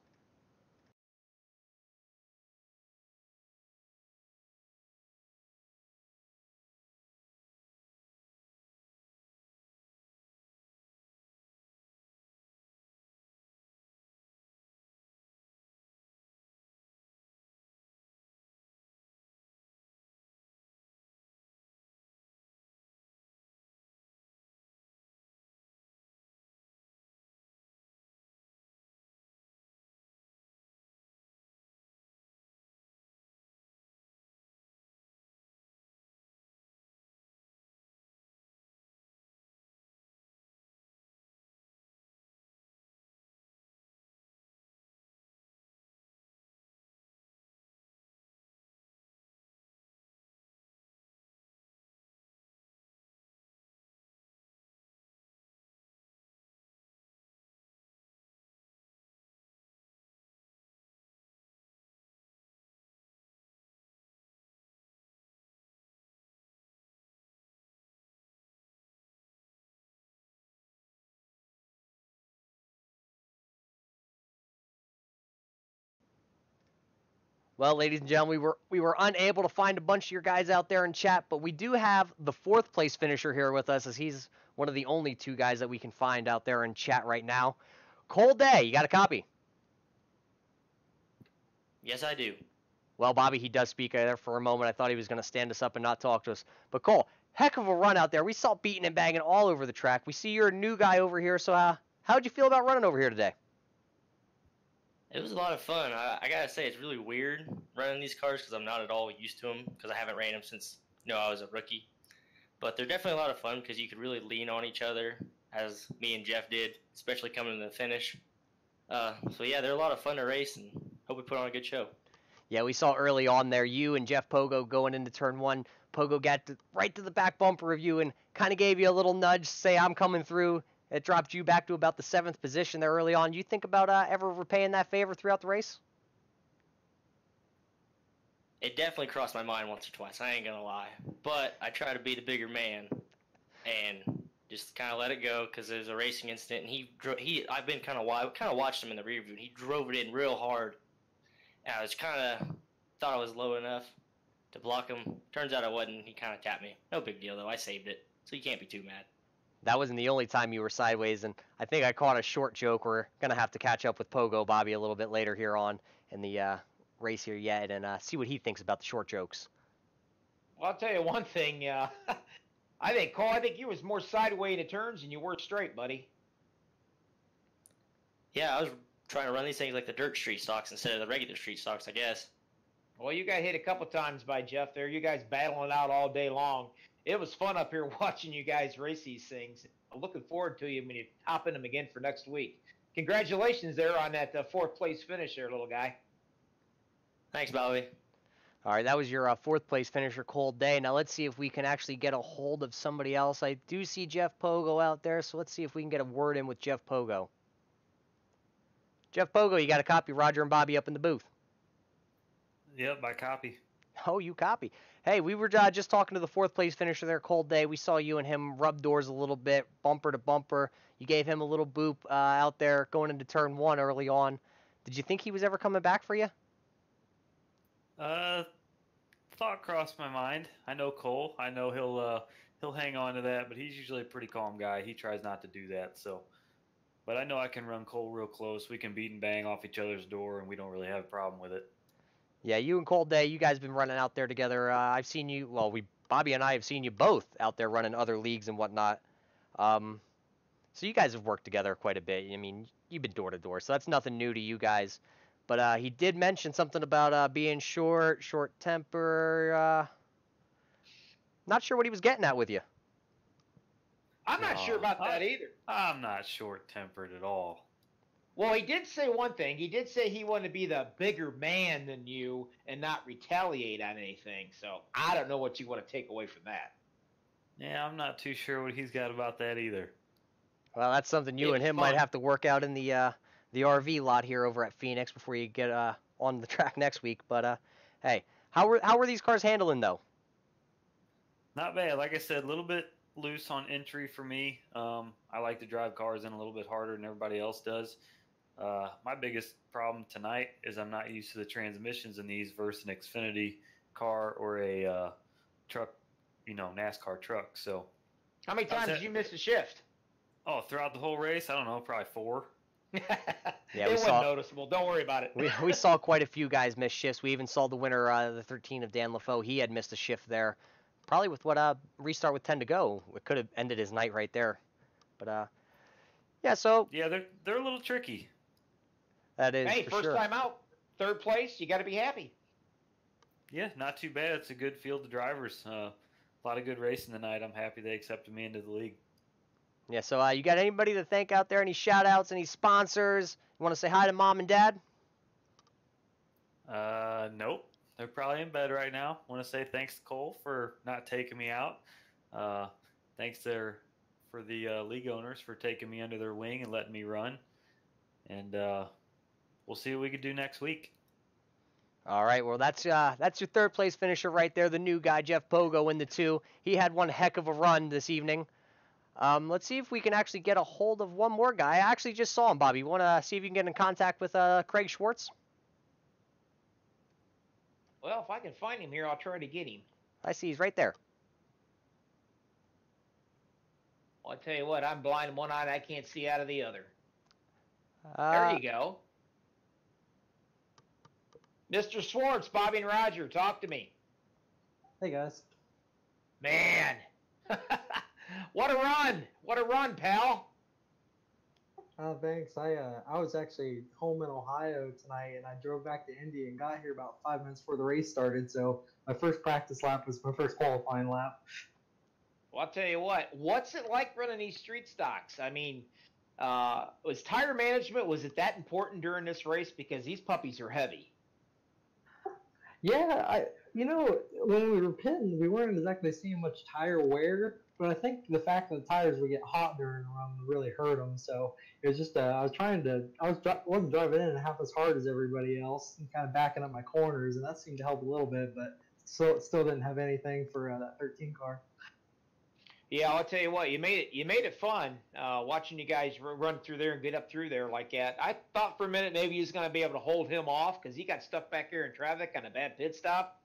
Well, ladies and gentlemen, we were unable to find a bunch of your guys out there in chat, but we do have the 4th place finisher here with us, as he's one of the only 2 guys that we can find out there in chat right now. Cole Day, you got a copy? Yes, I do. Well, Bobby, he does speak there for a moment. I thought he was going to stand us up and not talk to us. But Cole, heck of a run out there. We saw beating and banging all over the track. We see you're a new guy over here, so how'd you feel about running over here today? It was a lot of fun. I gotta say, it's really weird running these cars because I'm not at all used to them because I haven't ran them since I was a rookie. But they're definitely a lot of fun because you could really lean on each other, as me and Jeff did, especially coming to the finish. So yeah, they're a lot of fun to race, and hope we put on a good show. Yeah, we saw early on there you and Jeff Pogo going into turn 1. Pogo got right to the back bumper of you and kind of gave you a little nudge, say I'm coming through. It dropped you back to about the 7th position there early on. You think about ever repaying that favor throughout the race? It definitely crossed my mind once or twice. I ain't gonna lie, but I try to be the bigger man and just kind of let it go because there's a racing incident. And I've been kind of watched him in the rear view. And he drove it in real hard, and I was thought I was low enough to block him. Turns out I wasn't. He kind of tapped me. No big deal though. I saved it, so you can't be too mad. That wasn't the only time you were sideways, and I think I caught a short joke. We're going to have to catch up with Pogo Bobby a little bit later here on in the race here yet and see what he thinks about the short jokes. Well, I'll tell you one thing. I think you was more sideways in turns than you were straight, buddy. Yeah, I was trying to run these things like the dirt street stocks instead of the regular street stocks, I guess. Well, you got hit a couple times by Jeff there. You guys battling it out all day long. It was fun up here watching you guys race these things. I'm looking forward to you when you hop in them again for next week. Congratulations there on that 4th place finish there, little guy. Thanks, Bobby. All right, that was your 4th place finisher, Cold Day. Now let's see if we can actually get a hold of somebody else. I do see Jeff Pogo out there, so let's see if we can get a word in with Jeff Pogo. Jeff Pogo, you got to copy Roger and Bobby up in the booth. Yep, by copy. Oh, you copy. Hey, we were just talking to the 4th place finisher there, Cold Day. We saw you and him rub doors a little bit, bumper to bumper. You gave him a little boop out there going into turn 1 early on. Did you think he was ever coming back for you? Thought crossed my mind. I know Cole. I know he'll hang on to that, but he's usually a pretty calm guy. He tries not to do that. So, but I know I can run Cole real close. We can beat and bang off each other's door, and we don't really have a problem with it. Yeah, you and Cold Day, you guys have been running out there together. I've seen you. Well, Bobby and I have seen you both out there running other leagues and whatnot. So you guys have worked together quite a bit. I mean, you've been door to door, so that's nothing new to you guys. But he did mention something about being short temper. Not sure what he was getting at with you. I'm not sure about that either. I'm not short-tempered at all. Well, he did say one thing. He did say he wanted to be the bigger man than you and not retaliate on anything. So I don't know what you want to take away from that. Yeah, I'm not too sure what he's got about that either. Well, that's something you and him might have to work out in the RV lot here over at Phoenix before you get on the track next week. But hey, how were these cars handling though? Not bad. Like I said, a little bit loose on entry for me. I like to drive cars in a little bit harder than everybody else does. My biggest problem tonight is I'm not used to the transmissions in these versus an Xfinity car or a truck, NASCAR truck. So, how many times did you miss a shift? Oh, throughout the whole race, I don't know, probably 4. Yeah, it wasn't noticeable. Don't worry about it. We saw quite a few guys miss shifts. We even saw the winner, the 13 of Dan LaFoe. He had missed a shift there, probably with what restart with 10 to go. It could have ended his night right there. But yeah, so yeah, they're a little tricky. That is. Hey, for first sure. time out, 3rd place. You got to be happy. Yeah, not too bad. It's a good field of drivers. A lot of good racing tonight. I'm happy they accepted me into the league. Yeah, so you got anybody to thank out there? Any shout-outs, any sponsors? You want to say hi to Mom and Dad? Nope. They're probably in bed right now. Want to say thanks to Cole for not taking me out. Thanks for the league owners for taking me under their wing and letting me run. And we'll see what we can do next week. All right, well, that's your 3rd place finisher right there, the new guy, Jeff Pogo, in the 2. He had one heck of a run this evening. Let's see if we can actually get a hold of one more guy. I actually just saw him, Bobby. You want to see if you can get in contact with Craig Schwartz? Well, if I can find him here, I'll try to get him. I see he's right there. Well, I tell you what, I'm blind in one eye and I can't see out of the other. There you go. Mr. Schwartz, Bobby and Roger, talk to me. Hey, guys. Man. What a run! What a run, pal! Thanks. I was actually home in Ohio tonight, and I drove back to Indy and got here about 5 minutes before the race started. So my first practice lap was my first qualifying lap. Well, I'll tell you what. What's it like running these street stocks? I mean, was tire management, was it that important during this race? Because these puppies are heavy. Yeah, when we were pitting, we weren't exactly seeing much tire wear, but I think the fact that the tires would get hot during the run really hurt them. So it was just I wasn't driving in half as hard as everybody else, and kind of backing up my corners, and that seemed to help a little bit, but still didn't have anything for that 13 car. Yeah, I'll tell you what, you made it fun watching you guys run through there and get up through there like that. I thought for a minute maybe he was going to be able to hold him off because he got stuck back here in traffic on a bad pit stop.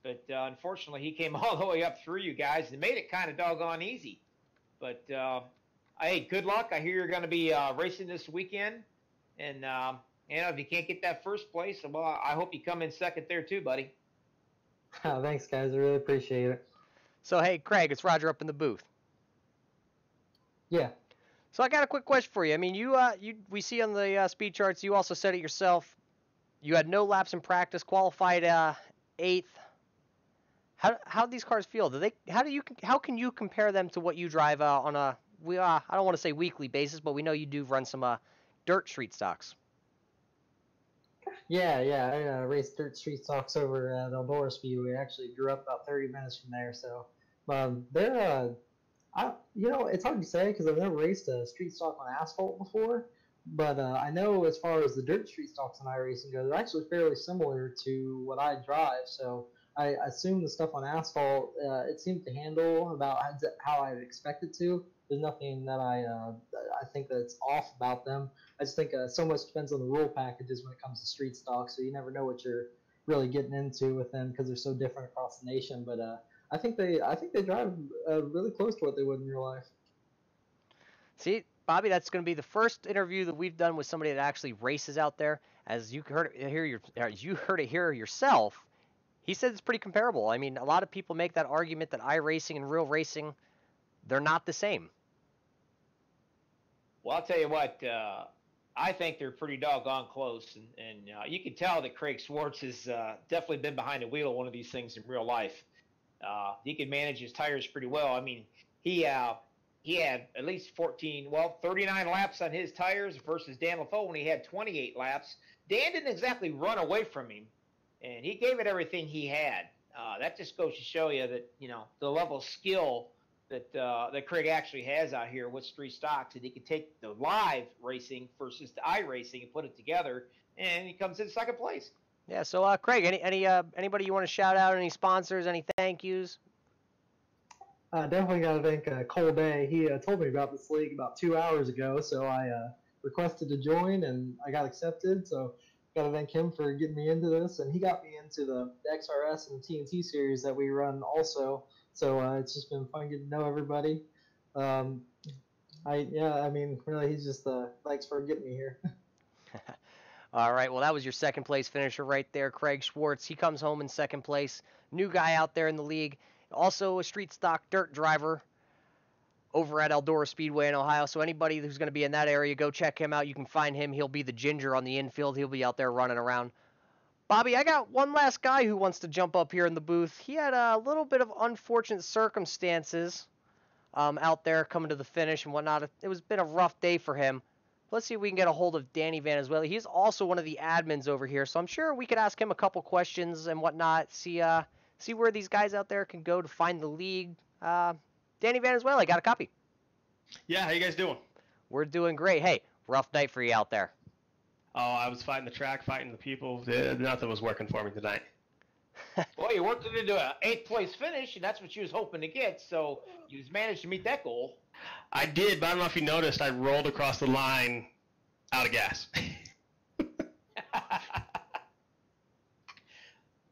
But unfortunately, he came all the way up through you guys and made it kind of doggone easy. But hey, good luck. I hear you're going to be racing this weekend. And, if you can't get that first place, well, I hope you come in second there too, buddy. Thanks, guys. I really appreciate it. So, hey, Craig, it's Roger up in the booth. Yeah. So I got a quick question for you. I mean, we see on the speed charts, you also said it yourself. You had no laps in practice, qualified 8th. How do these cars feel? How can you compare them to what you drive on a I don't want to say weekly basis, but we know you do run some dirt street stocks. Yeah, I raced dirt street stocks over at Eldora Speedway. I actually grew up about 30 minutes from there, so they're it's hard to say because I've never raced a street stock on asphalt before, but I know as far as the dirt street stocks on iRacing go, they're actually fairly similar to what I drive. So I assume the stuff on asphalt it seems to handle about how I'd expect it to. There's nothing that I think that's off about them. I just think so much depends on the rule packages when it comes to street stock, so you never know what you're really getting into with them because they're so different across the nation. But I think they drive really close to what they would in real life. See, Bobby, that's going to be the first interview that we've done with somebody that actually races out there. As you heard it here yourself, he said it's pretty comparable. I mean, a lot of people make that argument that iRacing and real racing, they're not the same. Well, I'll tell you what, I think they're pretty doggone close, and you can tell that Craig Schwartz has definitely been behind the wheel of one of these things in real life. He can manage his tires pretty well. I mean, he had at least 39 laps on his tires versus Dan LaFoe when he had 28 laps. Dan didn't exactly run away from him, and he gave it everything he had. That just goes to show you that, the level of skill that Craig actually has out here with street stocks, and he can take the live racing versus the iRacing and put it together, and he comes in second place. Yeah. So, Craig, anybody you want to shout out? Any sponsors? Any thank yous? Definitely got to thank Cole Day. He told me about this league about 2 hours ago, so I requested to join, and I got accepted. So, got to thank him for getting me into this, and he got me into the XRS and the TNT series that we run also. So it's just been fun getting to know everybody. Really, he's just thanks for getting me here. All right, well, that was your second place finisher right there, Craig Schwartz. He comes home in second place. New guy out there in the league. Also a street stock dirt driver over at Eldora Speedway in Ohio. So anybody who's going to be in that area, go check him out. You can find him. He'll be the ginger on the infield. He'll be out there running around. Bobby, I got one last guy who wants to jump up here in the booth. He had a little bit of unfortunate circumstances out there coming to the finish and whatnot. It was been a rough day for him. Let's see if we can get a hold of Danny Vanezuela. He's also one of the admins over here, so I'm sure we could ask him a couple questions and whatnot. See where these guys out there can go to find the league. Danny Vanezuela, got a copy. Yeah, how you guys doing? We're doing great. Hey, rough night for you out there. Oh, I was fighting the track, fighting the people. Nothing was working for me tonight. Well, you worked it into an 8th place finish, and that's what you was hoping to get, so you managed to meet that goal. I did, but I don't know if you noticed, I rolled across the line out of gas.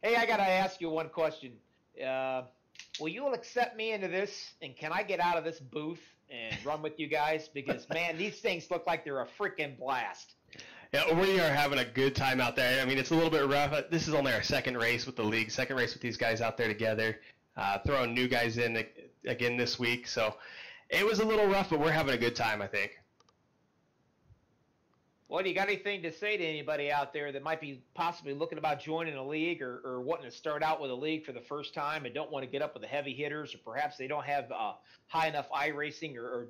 Hey, I got to ask you one question. Will you accept me into this, and can I get out of this booth and run with you guys? Because, man, these things look like they're a freaking blast. Yeah, we are having a good time out there. I mean, it's a little bit rough. This is only our second race with the league, second race with these guys out there together, throwing new guys in again this week. So it was a little rough, but we're having a good time, I think. Well, do you got anything to say to anybody out there that might be possibly looking about joining a league or wanting to start out with a league for the first time and don't want to get up with the heavy hitters, or perhaps they don't have high enough iRacing or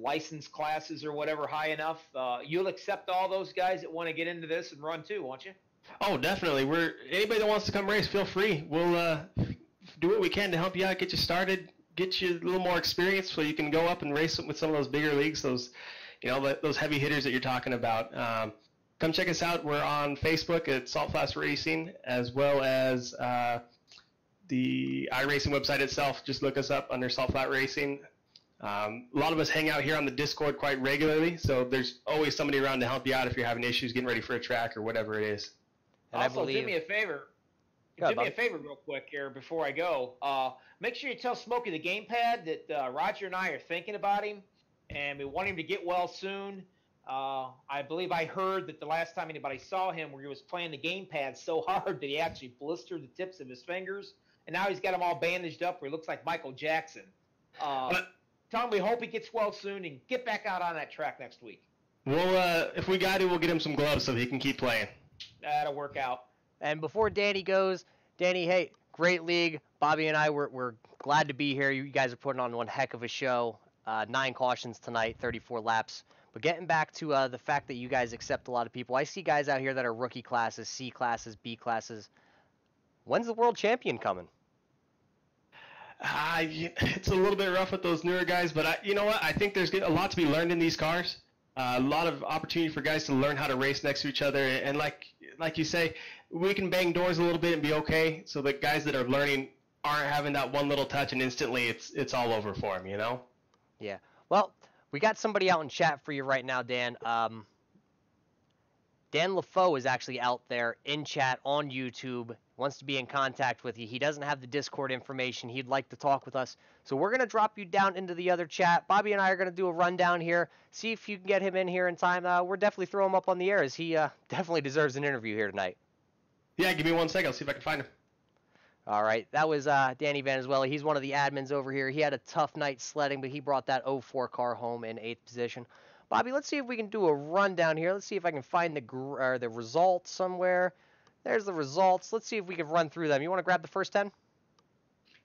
license classes or whatever high enough? You'll accept all those guys that want to get into this and run too, won't you? Oh, definitely. Anybody that wants to come race, feel free. We'll do what we can to help you out, get you started, get you a little more experience so you can go up and race with some of those bigger leagues, those heavy hitters that you're talking about. Come check us out. We're on Facebook at Salt Flats Racing, as well as the iRacing website itself. Just look us up under Salt Flat Racing. A lot of us hang out here on the Discord quite regularly, so there's always somebody around to help you out if you're having issues getting ready for a track or whatever it is. And also, do me a favor. Do me a favor real quick here before I go. Make sure you tell Smokey the Gamepad that Roger and I are thinking about him, and we want him to get well soon. I believe I heard that the last time anybody saw him where he was playing the gamepad so hard that he actually blistered the tips of his fingers, and now he's got them all bandaged up where he looks like Michael Jackson. Tell him we hope he gets well soon and get back out on that track next week. If we got it, we'll get him some gloves so he can keep playing. That'll work out. And before Danny goes, Danny, hey, great league. Bobby and I, we're glad to be here. You guys are putting on one heck of a show. 9 cautions tonight, 34 laps. But getting back to the fact that you guys accept a lot of people, I see guys out here that are rookie classes, C classes, B classes. When's the world champion coming? It's a little bit rough with those newer guys, but you know what? I think there's a lot to be learned in these cars. A lot of opportunity for guys to learn how to race next to each other, and like you say, we can bang doors a little bit and be okay. So the guys that are learning aren't having that one little touch and instantly it's all over for them, you know? Yeah. Well, we got somebody out in chat for you right now, Dan. Dan LaFoe is actually out there in chat on YouTube, wants to be in contact with you. He doesn't have the Discord information. He'd like to talk with us. So we're going to drop you down into the other chat. Bobby and I are going to do a rundown here, see if you can get him in here in time. We're definitely throwing him up on the air, as he definitely deserves an interview here tonight. Yeah, give me 1 second. I'll see if I can find him. All right. That was Danny Valenzuela. He's one of the admins over here. He had a tough night sledding, but he brought that 04 car home in 8th position. Bobby, let's see if we can do a rundown here. Let's see if I can find the results somewhere. There's the results. Let's see if we can run through them. You want to grab the first 10?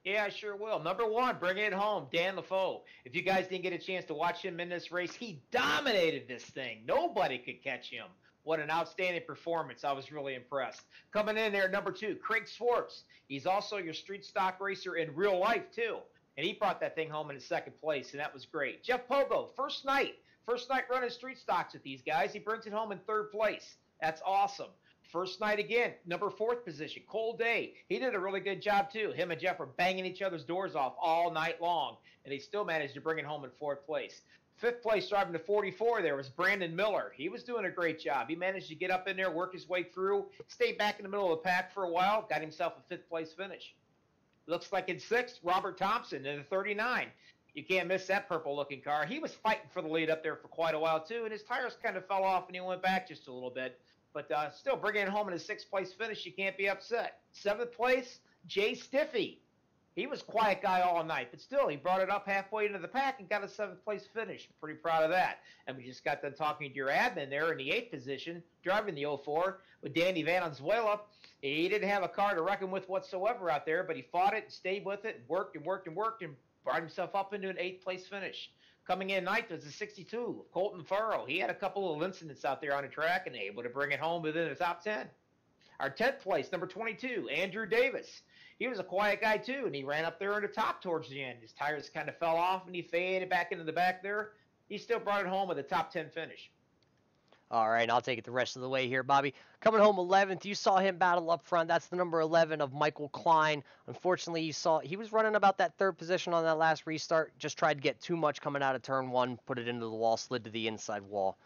Yeah, I sure will. Number 1, bringing it home, Dan LaFoe. If you guys didn't get a chance to watch him in this race, he dominated this thing. Nobody could catch him. What an outstanding performance. I was really impressed. Coming in there, number 2, Craig Swartz. He's also your street stock racer in real life, too. And he brought that thing home in 2nd place, and that was great. Jeff Pogo, first night running street stocks with these guys. He brings it home in 3rd place. That's awesome. First night again, number 4th position, Cole Day. He did a really good job, too. Him and Jeff were banging each other's doors off all night long, and he still managed to bring it home in 4th place. 5th place, driving to 44 there, was Brandon Miller. He was doing a great job. He managed to get up in there, work his way through, stayed back in the middle of the pack for a while, got himself a 5th place finish. Looks like in 6th, Robert Thompson in the 39. You can't miss that purple-looking car. He was fighting for the lead up there for quite a while, too, and his tires kind of fell off, and he went back just a little bit. But still, bringing it home in a 6th place finish, you can't be upset. 7th place, Jay Stiffy. He was a quiet guy all night, but still, he brought it up halfway into the pack and got a 7th place finish. Pretty proud of that. And we just got done talking to your admin there in the 8th position, driving the 04 with Danny Valenzuela. He didn't have a car to reckon with whatsoever out there, but he fought it and stayed with it and worked and worked and worked and brought himself up into an 8th place finish. Coming in 9th was the 62, Colton Farrow. He had a couple of incidents out there on the track and able to bring it home within the top 10. Our 10th place, number 22, Andrew Davis. He was a quiet guy, too, and he ran up there in the top towards the end. His tires kind of fell off, and he faded back into the back there. He still brought it home with a top 10 finish. All right, I'll take it the rest of the way here, Bobby. Coming home 11th, you saw him battle up front. That's the number 11 of Michael Klein. Unfortunately, you saw he was running about that 3rd position on that last restart. Just tried to get too much coming out of turn 1, put it into the wall, slid to the inside wall.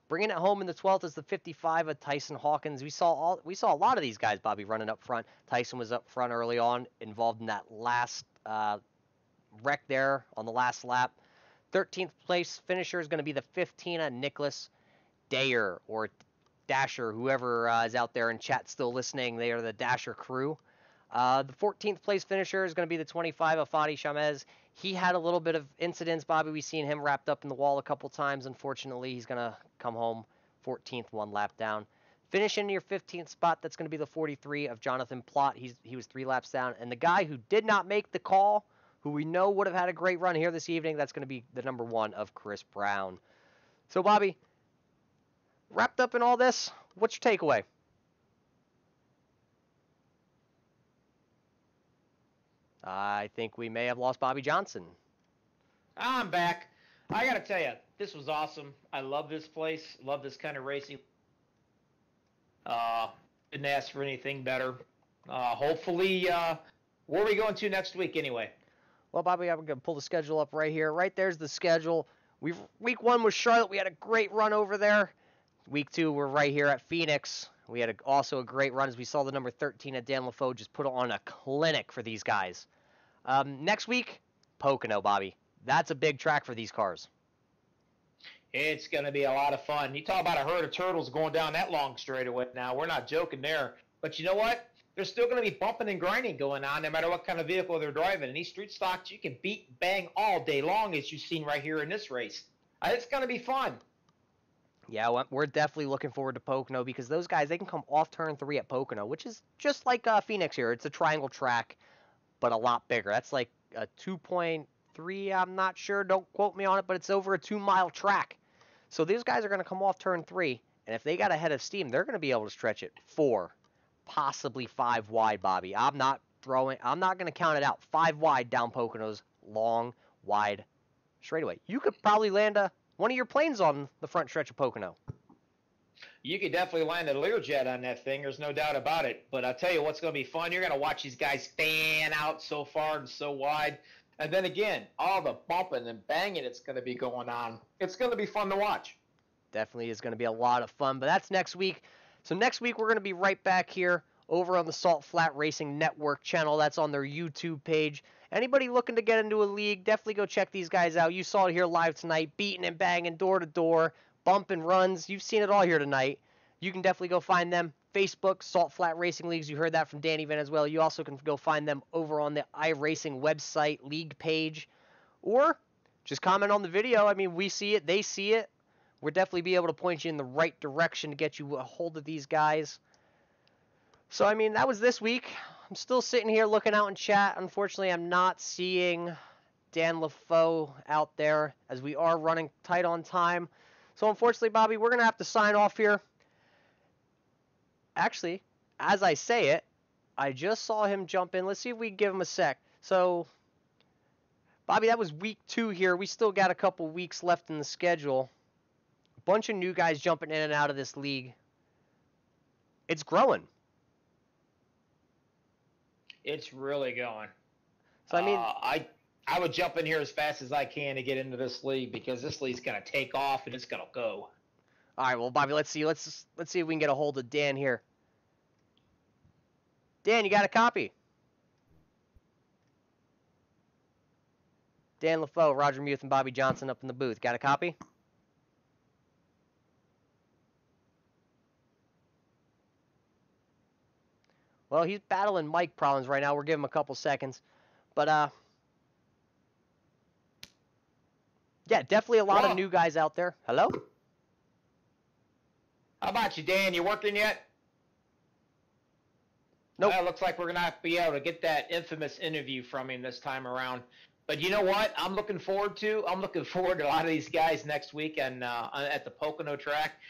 Bringing it home in the 12th is the 55 of Tyson Hawkins. We saw a lot of these guys, Bobby, running up front. Tyson was up front early on, involved in that last wreck there on the last lap. 13th place finisher is going to be the 15 of Nicholas Dayer or Dasher, whoever is out there in chat still listening. They are the Dasher crew. The 14th place finisher is going to be the 25 of Fadi Shamez. He had a little bit of incidents, Bobby. We've seen him wrapped up in the wall a couple times. Unfortunately, he's going to come home 14th, 1 lap down. Finishing your 15th spot, that's going to be the 43 of Jonathan Plott. He was 3 laps down. And the guy who did not make the call, who we know would have had a great run here this evening, that's going to be the number 1 of Chris Brown. So, Bobby, wrapped up in all this, what's your takeaway? I think we may have lost Bobby Johnson. I'm back. I got to tell you, this was awesome. I love this place. Love this kind of racing. Didn't ask for anything better. Hopefully, where are we going to next week anyway? Well, Bobby, I'm going to pull the schedule up right here. Right there's the schedule. Week 1 was Charlotte. We had a great run over there. Week 2, we're right here at Phoenix. We had also a great run as we saw the number 13 at Dan LaFoe just put on a clinic for these guys. Next week, Pocono, Bobby. That's a big track for these cars. It's going to be a lot of fun. You talk about a herd of turtles going down that long straightaway now. We're not joking there. But you know what? There's still going to be bumping and grinding going on no matter what kind of vehicle they're driving. And these street stocks, you can beat and bang all day long, as you've seen right here in this race. It's going to be fun. Yeah, we're definitely looking forward to Pocono because those guys, they can come off turn 3 at Pocono, which is just like Phoenix here. It's a triangle track, but a lot bigger. That's like a 2.3, I'm not sure. Don't quote me on it, but it's over a 2-mile track. So these guys are going to come off turn 3, and if they got a head of steam, they're going to be able to stretch it 4, possibly 5 wide, Bobby. I'm not going to count it out. 5 wide down Pocono's long, wide straightaway. You could probably land one of your planes on the front stretch of Pocono. You could definitely land a Learjet on that thing. There's no doubt about it. But I'll tell you what's going to be fun. You're going to watch these guys fan out so far and so wide. And then again, all the bumping and banging that's going to be going on. It's going to be fun to watch. Definitely is going to be a lot of fun. But that's next week. So next week we're going to be right back here over on the Salt Flat Racing Network channel. That's on their YouTube page. Anybody looking to get into a league, definitely go check these guys out. You saw it here live tonight, beating and banging door to door, bumping runs. You've seen it all here tonight. You can definitely go find them. Facebook, Salt Flat Racing Leagues. You heard that from Danny Venezuela. You also can go find them over on the iRacing website league page. Or just comment on the video. I mean, we see it. They see it. We'll definitely be able to point you in the right direction to get you a hold of these guys. So, I mean, that was this week. I'm still sitting here looking out in chat. Unfortunately, I'm not seeing Dan LaFoe out there as we are running tight on time. So, unfortunately, Bobby, we're going to have to sign off here. Actually, as I say it, I just saw him jump in. Let's see if we can give him a sec. So, Bobby, that was week 2 here. We still got a couple weeks left in the schedule. A bunch of new guys jumping in and out of this league. It's growing. It's really going. So, I mean, I would jump in here as fast as I can to get into this league because this league's going to take off and it's going to go. All right, well, Bobby, let's see. Let's see if we can get a hold of Dan here. Dan, you got a copy? Dan LaFoe, Roger Muth, and Bobby Johnson up in the booth. Got a copy? Well, he's battling mic problems right now. We're giving him a couple seconds. But, yeah, definitely a lot of new guys out there. Hello? How about you, Dan? You working yet? Nope. Well, it looks like we're going to have to be able to get that infamous interview from him this time around. But you know what I'm looking forward to? I'm looking forward to a lot of these guys next week and at the Pocono track.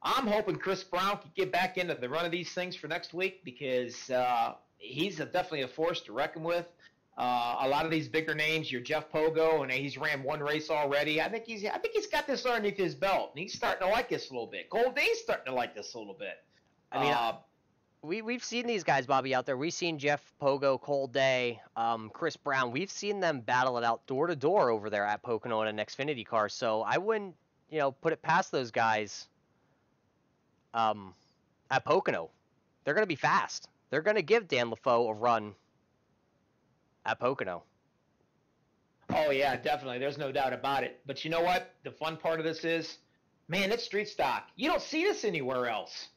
I'm hoping Chris Brown can get back into the run of these things for next week because he's definitely a force to reckon with. A lot of these bigger names, your Jeff Pogo, and he's ran one race already. I think he's got this underneath his belt, and he's starting to like this a little bit. Cole Day's starting to like this a little bit. I mean, we've seen these guys, Bobby, out there. We've seen Jeff Pogo, Cole Day, Chris Brown. We've seen them battle it out door to door over there at Pocono in an Xfinity car. So I wouldn't, put it past those guys. At Pocono, they're going to be fast. They're going to give Dan LaFoe a run at Pocono. Oh, yeah, definitely. There's no doubt about it. But you know what? The fun part of this is, man, it's street stock. You don't see this anywhere else.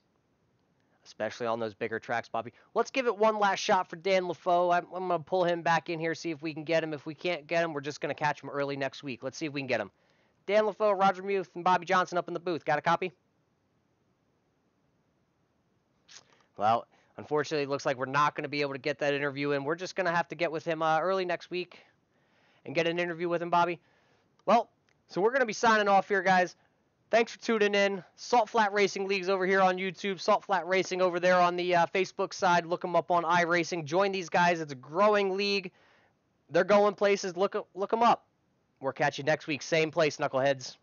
Especially on those bigger tracks, Bobby. Let's give it one last shot for Dan LaFoe. I'm going to pull him back in here, see if we can get him. If we can't get him, we're just going to catch him early next week. Let's see if we can get him. Dan LaFoe, Roger Muth, and Bobby Johnson up in the booth. Got a copy? Well, unfortunately, it looks like we're not going to be able to get that interview in. We're just going to have to get with him early next week and get an interview with him, Bobby. Well, so we're going to be signing off here, guys. Thanks for tuning in. Salt Flat Racing Leagues over here on YouTube. Salt Flat Racing over there on the Facebook side. Look them up on iRacing. Join these guys. It's a growing league. They're going places. Look them up. We'll catch you next week. Same place, knuckleheads.